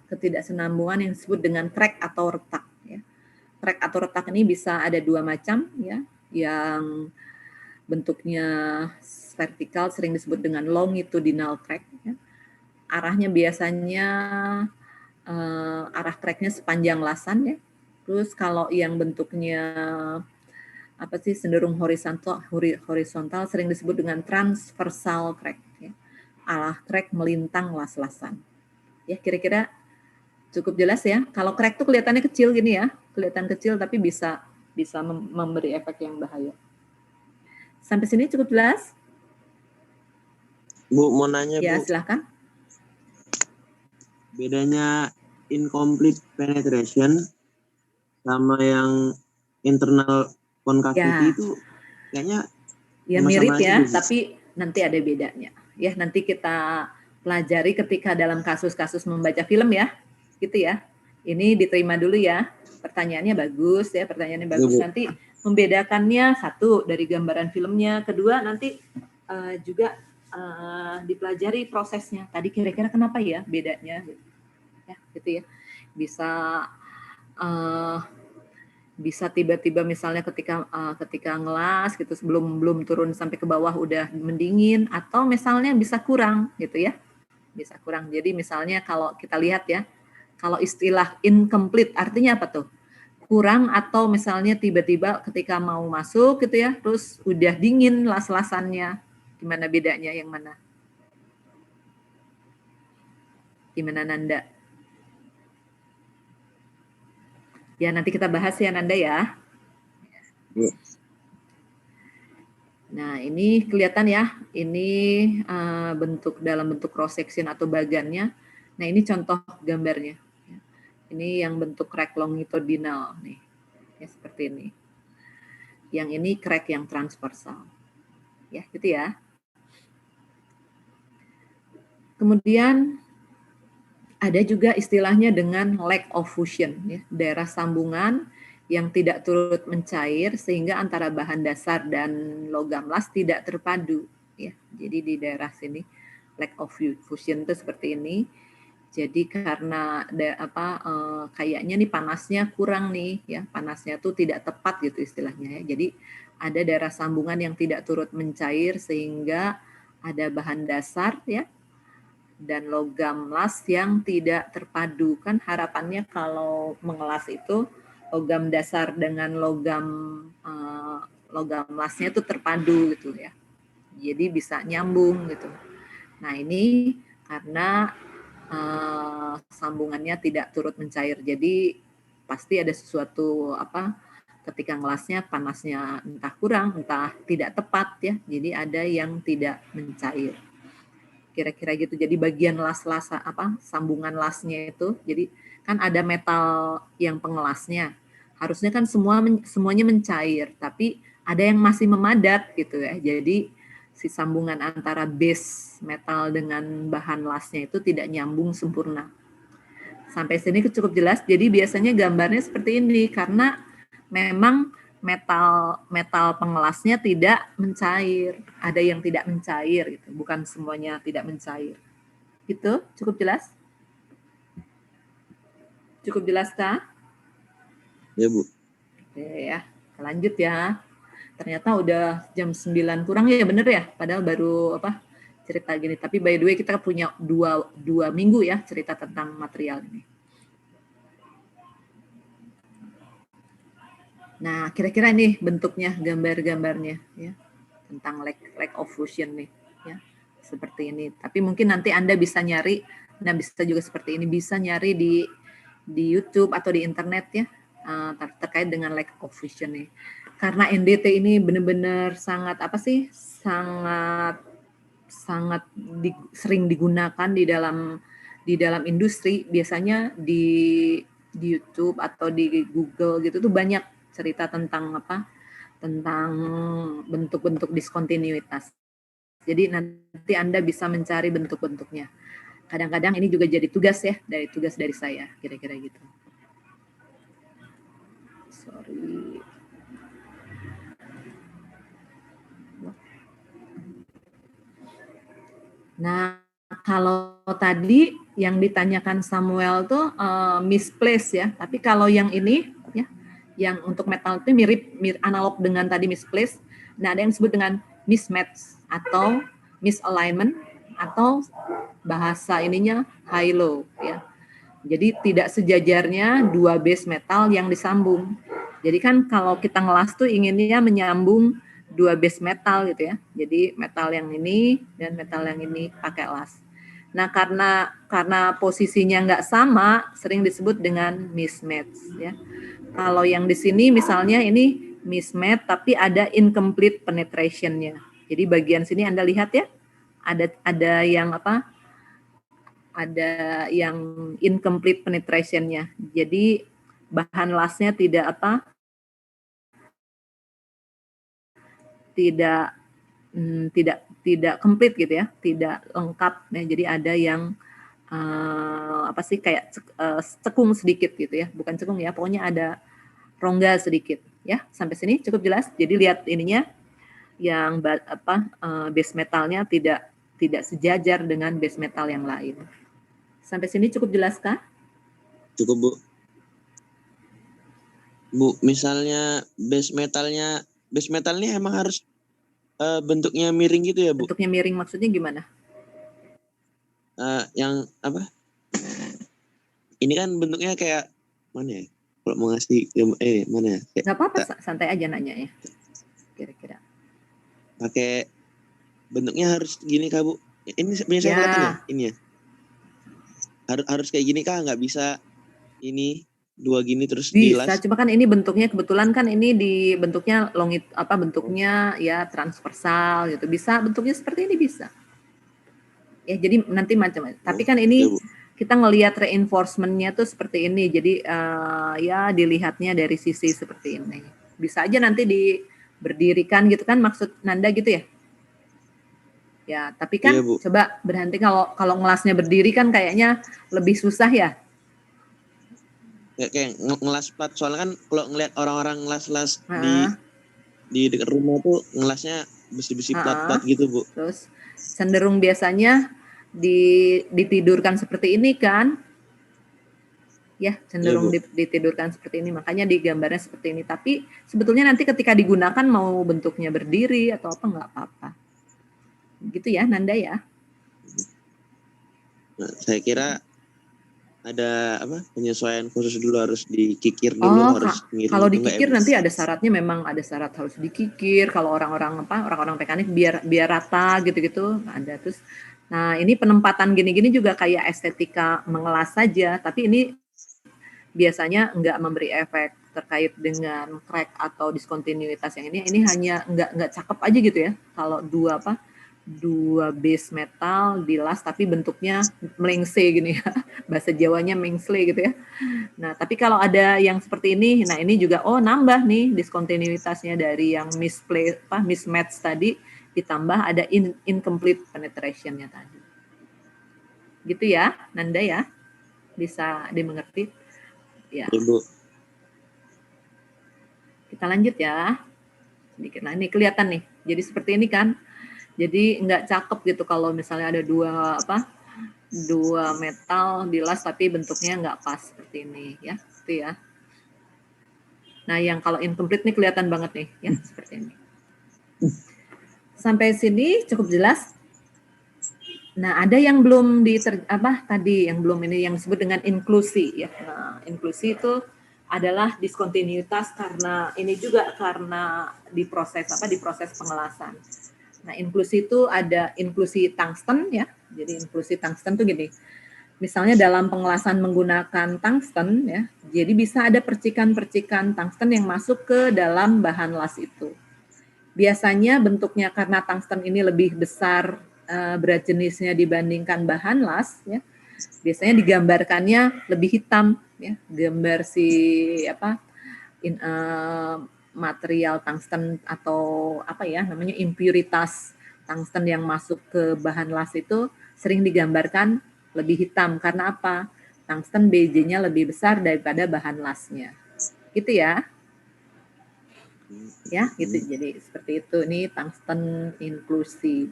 ketidaksenambungan yang disebut dengan crack atau retak. Ya. Crack atau retak ini bisa ada dua macam, ya, yang bentuknya vertikal sering disebut dengan longitudinal crack. Ya. Arahnya biasanya arah cracknya sepanjang lasan, ya. Terus kalau yang bentuknya apa sih cenderung horizontal sering disebut dengan transversal crack ya. Arah crack melintang las-lasan. Ya, kira-kira cukup jelas ya. Kalau crack tuh kelihatannya kecil gini ya, kelihatan kecil tapi bisa memberi efek yang bahaya. Sampai sini cukup jelas? Bu, mau nanya ya, Bu. Silakan. Bedanya incomplete penetration sama yang internal concavity itu kayaknya ya mirip ya, tapi nanti ada bedanya. Ya, nanti kita pelajari ketika dalam kasus-kasus membaca film ya, gitu ya. Ini diterima dulu ya. Pertanyaannya bagus ya, pertanyaannya bagus. Nanti membedakannya satu dari gambaran filmnya, kedua nanti juga dipelajari prosesnya. Tadi kira-kira kenapa ya bedanya, ya gitu ya. Bisa tiba-tiba misalnya ketika ngelas gitu belum turun sampai ke bawah udah mendingin, atau misalnya bisa kurang gitu ya. Bisa kurang. Jadi misalnya kalau kita lihat ya, kalau istilah incomplete artinya apa tuh? Kurang, atau misalnya tiba-tiba ketika mau masuk gitu ya, terus udah dingin las-lasannya. Gimana bedanya, yang mana? Gimana Nanda? Ya nanti kita bahas ya Nanda ya. Nah ini kelihatan ya, ini dalam bentuk cross section atau bagannya. Nah ini contoh gambarnya. Ini yang bentuk crack longitudinal nih, ya seperti ini. Yang ini crack yang transversal, ya gitu ya. Kemudian ada juga istilahnya dengan lack of fusion, ya, daerah sambungan yang tidak turut mencair sehingga antara bahan dasar dan logam las tidak terpadu. Ya, jadi di daerah sini lack of fusion itu seperti ini. Jadi karena kayaknya nih panasnya kurang nih, ya panasnya tuh tidak tepat gitu istilahnya ya. Jadi ada daerah sambungan yang tidak turut mencair sehingga ada bahan dasar ya dan logam las yang tidak terpadu. Kan harapannya kalau mengelas itu logam dasar dengan logam lasnya itu terpadu gitu ya. Jadi bisa nyambung gitu. Nah ini karena sambungannya tidak turut mencair. Jadi pasti ada sesuatu ketika ngelasnya panasnya entah kurang, entah tidak tepat ya. Jadi ada yang tidak mencair. Kira-kira gitu. Jadi bagian las-las sambungan lasnya itu, jadi kan ada metal yang pengelasnya. Harusnya kan semuanya mencair, tapi ada yang masih memadat gitu ya. Jadi si sambungan antara base metal dengan bahan lasnya itu tidak nyambung sempurna. Sampai sini cukup jelas. Jadi biasanya gambarnya seperti ini karena memang metal pengelasnya tidak mencair. Ada yang tidak mencair gitu, bukan semuanya tidak mencair. Gitu, cukup jelas? Cukup jelas kah? Ya, Bu. Oke ya, lanjut ya. Ternyata udah jam 9 kurang ya, bener ya? Padahal baru cerita gini. Tapi by the way kita punya dua minggu ya cerita tentang material ini. Nah, kira-kira nih bentuknya, gambar-gambarnya ya tentang lack of fusion nih ya. Seperti ini. Tapi mungkin nanti Anda bisa nyari, nah bisa juga seperti ini, bisa nyari di YouTube atau di internet ya terkait dengan lack of fusion nih. Karena NDT ini benar-benar sangat sering digunakan di dalam industri. Biasanya di YouTube atau di Google gitu tuh banyak cerita tentang tentang bentuk-bentuk diskontinuitas. Jadi nanti Anda bisa mencari bentuk-bentuknya. Kadang-kadang ini juga jadi tugas dari saya, kira-kira gitu. Sorry. Nah, kalau tadi yang ditanyakan Samuel tuh misplace ya. Tapi kalau yang ini ya, yang untuk metal itu mirip analog dengan tadi misplace. Nah, ada yang disebut dengan mismatch atau misalignment atau bahasa ininya high-low ya. Jadi tidak sejajarnya dua base metal yang disambung. Jadi kan kalau kita ngelas tuh inginnya menyambung dua base metal gitu ya. Jadi metal yang ini dan metal yang ini pakai las. Nah karena posisinya nggak sama, sering disebut dengan mismatch ya. Kalau yang di sini misalnya ini mismatch tapi ada incomplete penetration-nya. Jadi bagian sini Anda lihat ya, ada yang ada yang incomplete penetration-nya. Jadi bahan lasnya tidak complete gitu ya, tidak lengkap. Nah, jadi ada yang kayak cekung sedikit gitu ya, bukan cekung ya, pokoknya ada rongga sedikit ya. Sampai sini cukup jelas. Jadi lihat ininya yang base metalnya tidak sejajar dengan base metal yang lain. Sampai sini cukup jelas kah? Cukup, Bu. Bu, misalnya base metalnya emang harus bentuknya miring gitu ya, Bu? Bentuknya miring maksudnya gimana? Yang apa? Ini kan bentuknya kayak mana ya? Kalau mau ngasih mana ya? Nggak apa-apa, santai aja nanya ya. Kira-kira. Pakai bentuknya harus gini kah, Bu? Ini punya saya Ya. kelihatan ya? Ini ya. Harus kayak gini kah? Nggak bisa ini dua gini terus Bisa, dilas? cuma kan ini bentuknya kebetulan kan ini di bentuknya bentuknya ya transversal gitu. Bisa bentuknya seperti ini bisa. Ya, jadi nanti macam-macam. Tapi kan ini Ya, Bu. kita ngelihat reinforcement-nya tuh seperti ini. Jadi ya dilihatnya dari sisi seperti ini. Bisa aja nanti berdirikan gitu kan maksud Nanda gitu ya? Ya, tapi kan Iya, Bu. coba berhenti kalau ngelasnya berdiri kan kayaknya lebih susah ya. Kayak ngelas plat, soalnya kan kalau ngelihat orang-orang ngelas-las Heeh. di dekat rumah tuh ngelasnya besi-besi plat-plat gitu, Bu. Terus cenderung biasanya ditidurkan seperti ini kan? Ya, cenderung Iya, ditidurkan seperti ini. Makanya digambarnya seperti ini. Tapi sebetulnya nanti ketika digunakan mau bentuknya berdiri atau apa nggak apa-apa. Gitu ya, Nanda ya. Nah, saya kira ada penyesuaian khusus dulu, harus dikikir dulu, Oh, harus miring. kalau gitu, dikikir nggak ya, Bu? nanti ada syaratnya, memang ada syarat harus dikikir. Kalau orang-orang mekanik biar rata gitu-gitu ada. Terus nah, ini penempatan gini-gini juga kayak estetika mengelas saja, tapi ini biasanya nggak memberi efek terkait dengan crack atau diskontinuitas yang ini hanya nggak cakep aja gitu ya. Kalau dua base metal dilas tapi bentuknya melengse gini ya. Bahasa Jawanya mengsle gitu ya. Nah, tapi kalau ada yang seperti ini, nah ini juga nambah nih diskontinuitasnya dari yang mismatch tadi, ditambah ada incomplete penetration-nya tadi. Gitu ya, Nanda ya. Bisa dimengerti? Ya. Ya, Bu. Kita lanjut ya. Sedikit. Nah, ini kelihatan nih. Jadi seperti ini kan. Jadi nggak cakep gitu kalau misalnya ada dua metal dilas tapi bentuknya nggak pas seperti ini ya. Itu ya. Nah, yang kalau incomplete nih kelihatan banget nih ya, seperti ini. Sampai sini cukup jelas. Nah, ada yang belum tadi yang belum ini yang disebut dengan inklusi ya. Nah, inklusi itu adalah diskontinuitas karena di proses pengelasan. Nah, inklusi itu ada inklusi tungsten ya. Jadi inklusi tungsten tuh gini. Misalnya dalam pengelasan menggunakan tungsten ya. Jadi bisa ada percikan-percikan tungsten yang masuk ke dalam bahan las itu. Biasanya bentuknya karena tungsten ini lebih besar berat jenisnya dibandingkan bahan las ya. Biasanya digambarkannya lebih hitam ya. Gambar material tungsten atau impuritas tungsten yang masuk ke bahan las itu sering digambarkan lebih hitam. Karena apa? Tungsten BJ-nya lebih besar daripada bahan lasnya. Gitu ya. Ya, gitu. Jadi seperti itu. Ini tungsten inklusi.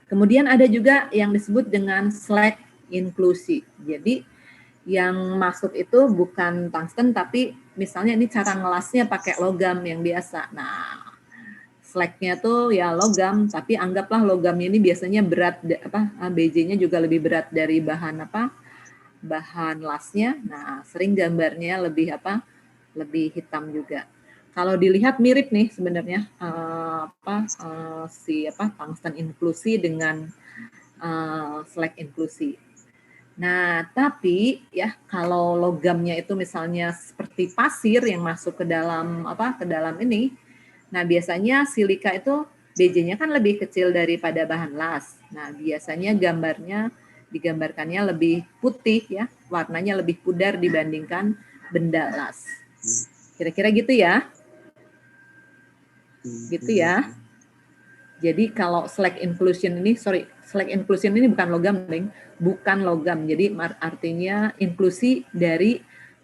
Kemudian ada juga yang disebut dengan slag inklusi. Jadi yang masuk itu bukan tungsten tapi misalnya ini cara ngelasnya pakai logam yang biasa. Nah, slagnya tuh ya logam, tapi anggaplah logamnya ini biasanya berat BJ-nya juga lebih berat dari bahan lasnya. Nah, sering gambarnya lebih hitam juga. Kalau dilihat mirip nih sebenarnya tungsten inklusi dengan slag inklusi. Nah, tapi ya kalau logamnya itu misalnya seperti pasir yang masuk ke dalam ini. Nah, biasanya silika itu BJ-nya kan lebih kecil daripada bahan las. Nah, biasanya digambarkannya lebih putih ya, warnanya lebih pudar dibandingkan benda las. Kira-kira gitu ya. Gitu ya. Jadi kalau slag inclusion ini bukan logam, bukan logam. Jadi artinya inklusi dari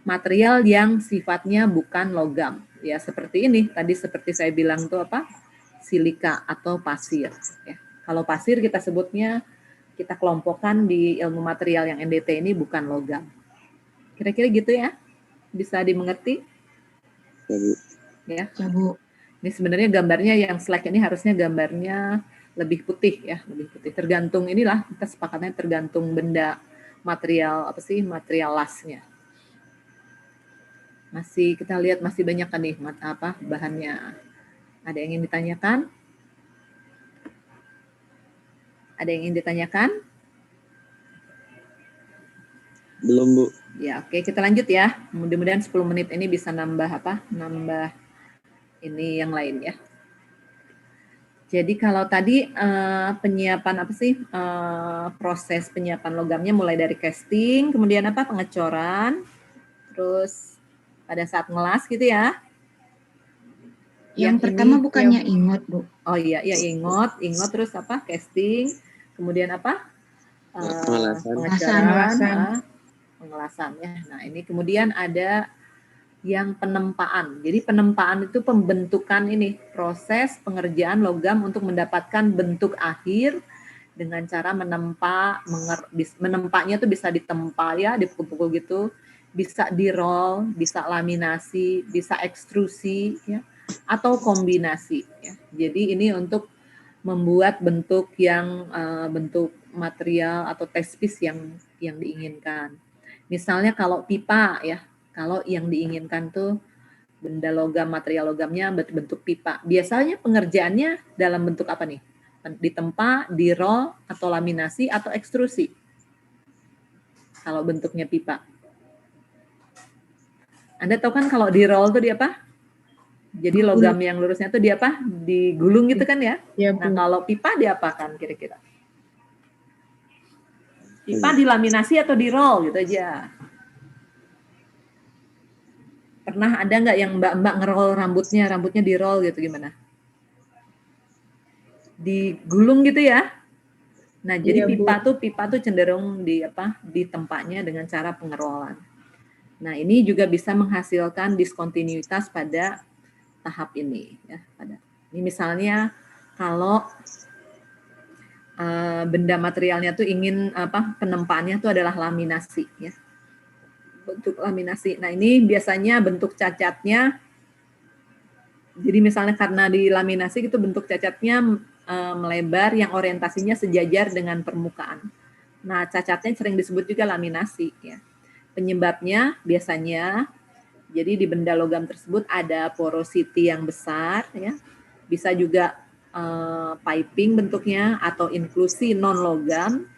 material yang sifatnya bukan logam. Ya, seperti ini. Tadi seperti saya bilang tuh apa? Silika atau pasir. Ya. Kalau pasir kita sebutnya, kita kelompokkan di ilmu material yang NDT ini bukan logam. Kira-kira gitu ya? Bisa dimengerti? Ya, Bu. Ya. Ya, Bu. Ini sebenarnya gambarnya yang slide ini harusnya gambarnya lebih putih ya, lebih putih. Tergantung inilah, kita sepakatnya tergantung benda material apa sih? Material lasnya. Masih kita lihat masih banyak kan nih apa bahannya. Ada yang ingin ditanyakan? Ada yang ingin ditanyakan? Belum, Bu. Ya, oke, kita lanjut ya. Mudah-mudahan 10 menit ini bisa nambah apa? Nambah ini yang lain ya. Jadi kalau tadi penyiapan apa sih? Proses penyiapan logamnya mulai dari casting, kemudian apa? Pengecoran, terus pada saat ngelas gitu ya. Yang pertama bukannya ingot, Bu. Oh iya, ingot terus apa? Casting, kemudian apa? Pengecoran, pengelasan ya. Nah, ini kemudian ada yang penempaan. Jadi penempaan itu pembentukan ini, proses pengerjaan logam untuk mendapatkan bentuk akhir dengan cara menempanya tuh bisa ditempa ya, dipukul-pukul gitu, bisa di-roll, bisa laminasi, bisa ekstrusi ya, atau kombinasi ya. Jadi ini untuk membuat bentuk yang bentuk material atau test piece yang diinginkan. Misalnya kalau pipa ya, kalau yang diinginkan tuh benda logam, material logamnya bentuk pipa. Biasanya pengerjaannya dalam bentuk apa nih? Ditempa, di-roll, atau laminasi, atau ekstrusi? Kalau bentuknya pipa. Anda tahu kan kalau di-roll tuh di apa? Jadi logam yang lurusnya tuh di apa? Digulung gitu kan ya? Nah kalau pipa di apa kan kira-kira? Pipa dilaminasi atau di-roll gitu aja. Pernah ada nggak yang mbak-mbak ngerol rambutnya di-roll gitu gimana? Digulung gitu ya? Nah, jadi pipa tuh cenderung ditempanya dengan cara pengerolan. Nah, ini juga bisa menghasilkan diskontinuitas pada tahap ini ya. Ini misalnya kalau benda materialnya tuh ingin penempaannya tuh adalah laminasi ya. Bentuk laminasi. Nah, ini biasanya bentuk cacatnya. Jadi misalnya karena dilaminasi itu bentuk cacatnya melebar yang orientasinya sejajar dengan permukaan. Nah, cacatnya sering disebut juga laminasi ya. Penyebabnya biasanya jadi di benda logam tersebut ada porosity yang besar ya. Bisa juga piping bentuknya atau inklusi non logam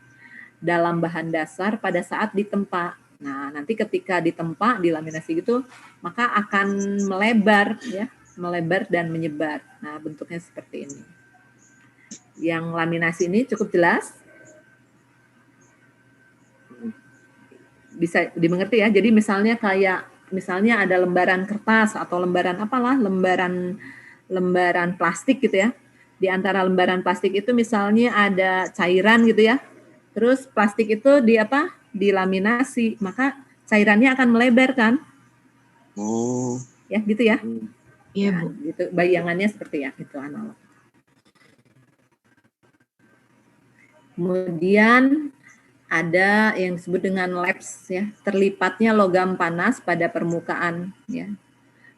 dalam bahan dasar pada saat ditempa. Nah, nanti ketika ditempa, dilaminasi gitu, maka akan melebar ya, melebar dan menyebar. Nah, bentuknya seperti ini. Yang laminasi ini cukup jelas? Bisa dimengerti ya. Jadi misalnya ada lembaran kertas atau lembaran lembaran plastik gitu ya. Di antara lembaran plastik itu misalnya ada cairan gitu ya. Terus plastik itu dilaminasi, maka cairannya akan melebar kan? Oh. Ya, gitu ya. Iya, Bu. Gitu, bayangannya seperti ya, itu analog. Kemudian ada yang disebut dengan lapse ya, terlipatnya logam panas pada permukaan ya.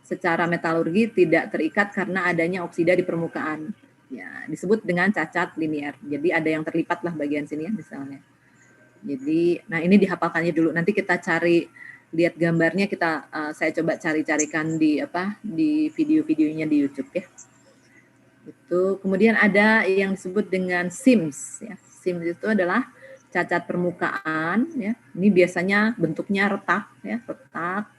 Secara metalurgi tidak terikat karena adanya oksida di permukaan. Ya, disebut dengan cacat linear. Jadi ada yang terlipat lah bagian sini ya misalnya. Jadi, nah ini dihafalkannya dulu. Nanti kita cari lihat gambarnya saya coba carikan di video-videonya di YouTube ya. Itu kemudian ada yang disebut dengan SIMS ya. SIMS itu adalah cacat permukaan ya. Ini biasanya bentuknya retak ya, retak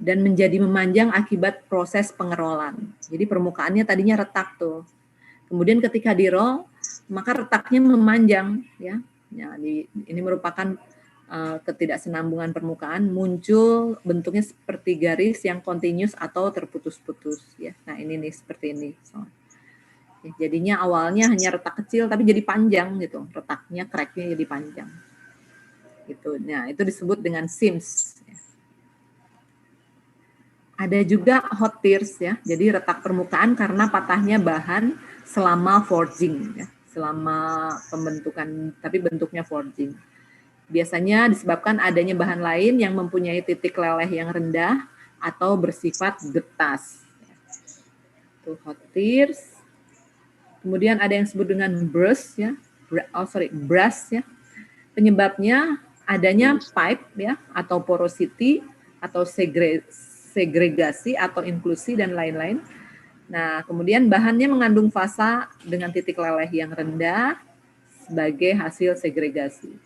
dan menjadi memanjang akibat proses pengerolan. Jadi permukaannya tadinya retak tuh. Kemudian ketika di-roll maka retaknya memanjang ya. Ya, ini merupakan ketidaksenambungan permukaan, muncul bentuknya seperti garis yang continuous atau terputus-putus ya. Nah, ini nih seperti ini. Ya, jadinya awalnya hanya retak kecil tapi jadi panjang gitu. Retaknya, crack-nya jadi panjang. Gitu. Nah, itu disebut dengan SIMS ya. Ada juga hot tears ya, jadi retak permukaan karena patahnya bahan selama forging ya, selama pembentukan, tapi bentuknya forging. Biasanya disebabkan adanya bahan lain yang mempunyai titik leleh yang rendah atau bersifat getas. Itu hot tears. Kemudian ada yang disebut dengan burst ya, burst ya. Penyebabnya adanya pipe ya, atau porosity atau segregasi atau inklusi dan lain-lain. Nah, kemudian bahannya mengandung fasa dengan titik leleh yang rendah sebagai hasil segregasi.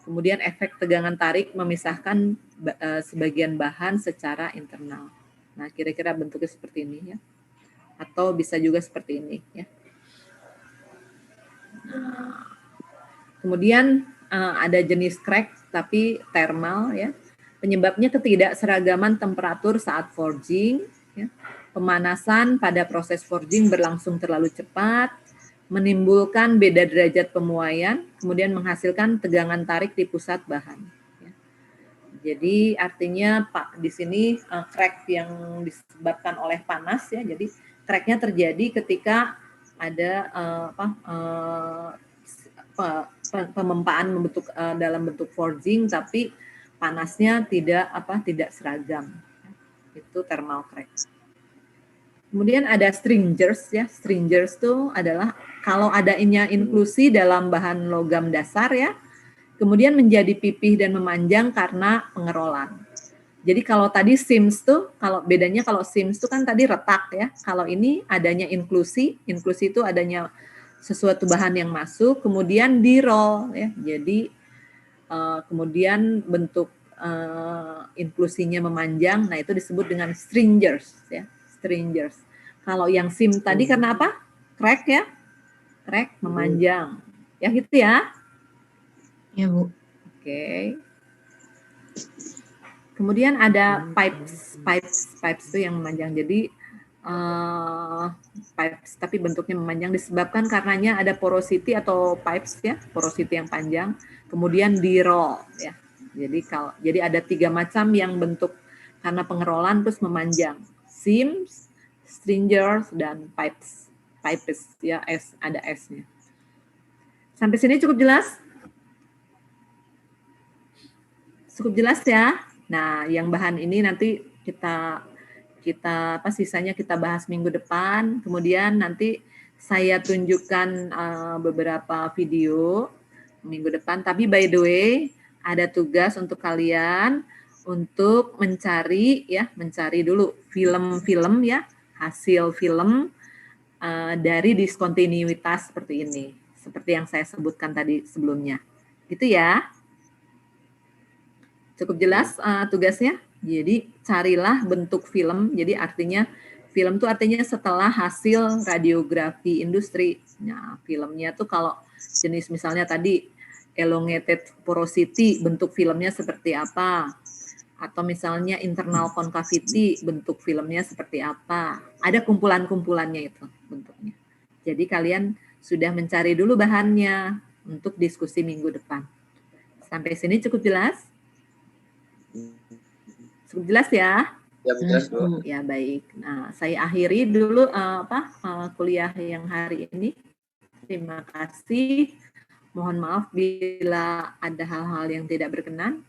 Kemudian efek tegangan tarik memisahkan sebagian bahan secara internal. Nah, kira-kira bentuknya seperti ini ya. Atau bisa juga seperti ini ya. Nah, kemudian ada jenis crack tapi thermal ya. Penyebabnya ketidakseragaman temperatur saat forging, ya. Pemanasan pada proses forging berlangsung terlalu cepat, menimbulkan beda derajat pemuaian, kemudian menghasilkan tegangan tarik di pusat bahan. Ya. Jadi artinya Pak di sini crack yang disebabkan oleh panas ya. Jadi cracknya terjadi ketika ada pemempaan dalam bentuk forging tapi panasnya tidak seragam. Itu thermal crack. Kemudian ada stringers ya. Stringers itu adalah kalau adanya inklusi dalam bahan logam dasar ya, kemudian menjadi pipih dan memanjang karena pengerolan. Jadi kalau tadi seams tuh, kalau bedanya kalau seams itu kan tadi retak ya. Kalau ini adanya inklusi itu adanya sesuatu bahan yang masuk, kemudian di roll ya. Jadi kemudian bentuk inklusinya memanjang, nah itu disebut dengan stringers ya. Stringers. Kalau yang seam tadi karena apa? Crack ya, crack memanjang. Ya gitu ya. Ya Bu. Oke. Kemudian ada pipes itu yang memanjang. Jadi pipes tapi bentuknya memanjang disebabkan karenanya ada porosity atau pipes ya, porosity yang panjang. Kemudian di roll ya. Jadi ada 3 macam yang bentuk karena pengerolan terus memanjang. Seams, stringers dan pipes ya, ada S-nya. Sampai sini cukup jelas? Cukup jelas ya. Nah, yang bahan ini nanti kita sisanya kita bahas minggu depan. Kemudian nanti saya tunjukkan beberapa video minggu depan. Tapi by the way, ada tugas untuk kalian untuk mencari dulu film-film ya, hasil film dari diskontinuitas seperti ini. Seperti yang saya sebutkan tadi sebelumnya. Gitu ya. Cukup jelas tugasnya? Jadi carilah bentuk film. Jadi artinya film itu artinya setelah hasil radiografi industri. Nah, filmnya tuh kalau jenis misalnya tadi elongated porosity, bentuk filmnya seperti apa? Atau misalnya internal concavity, bentuk filmnya seperti apa? Ada kumpulan-kumpulannya itu bentuknya. Jadi kalian sudah mencari dulu bahannya untuk diskusi minggu depan. Sampai sini cukup jelas? Cukup jelas ya? Ya, jelas, Bu. Ya, baik. Nah, saya akhiri dulu kuliah yang hari ini. Terima kasih. Mohon maaf bila ada hal-hal yang tidak berkenan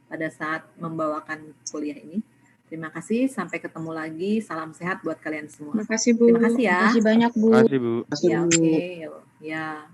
pada saat membawakan kuliah ini. Terima kasih. Sampai ketemu lagi. Salam sehat buat kalian semua. Terima kasih Bu. Terima kasih ya. Terima kasih banyak Bu. Terima kasih Bu. Ya, oke. Ya.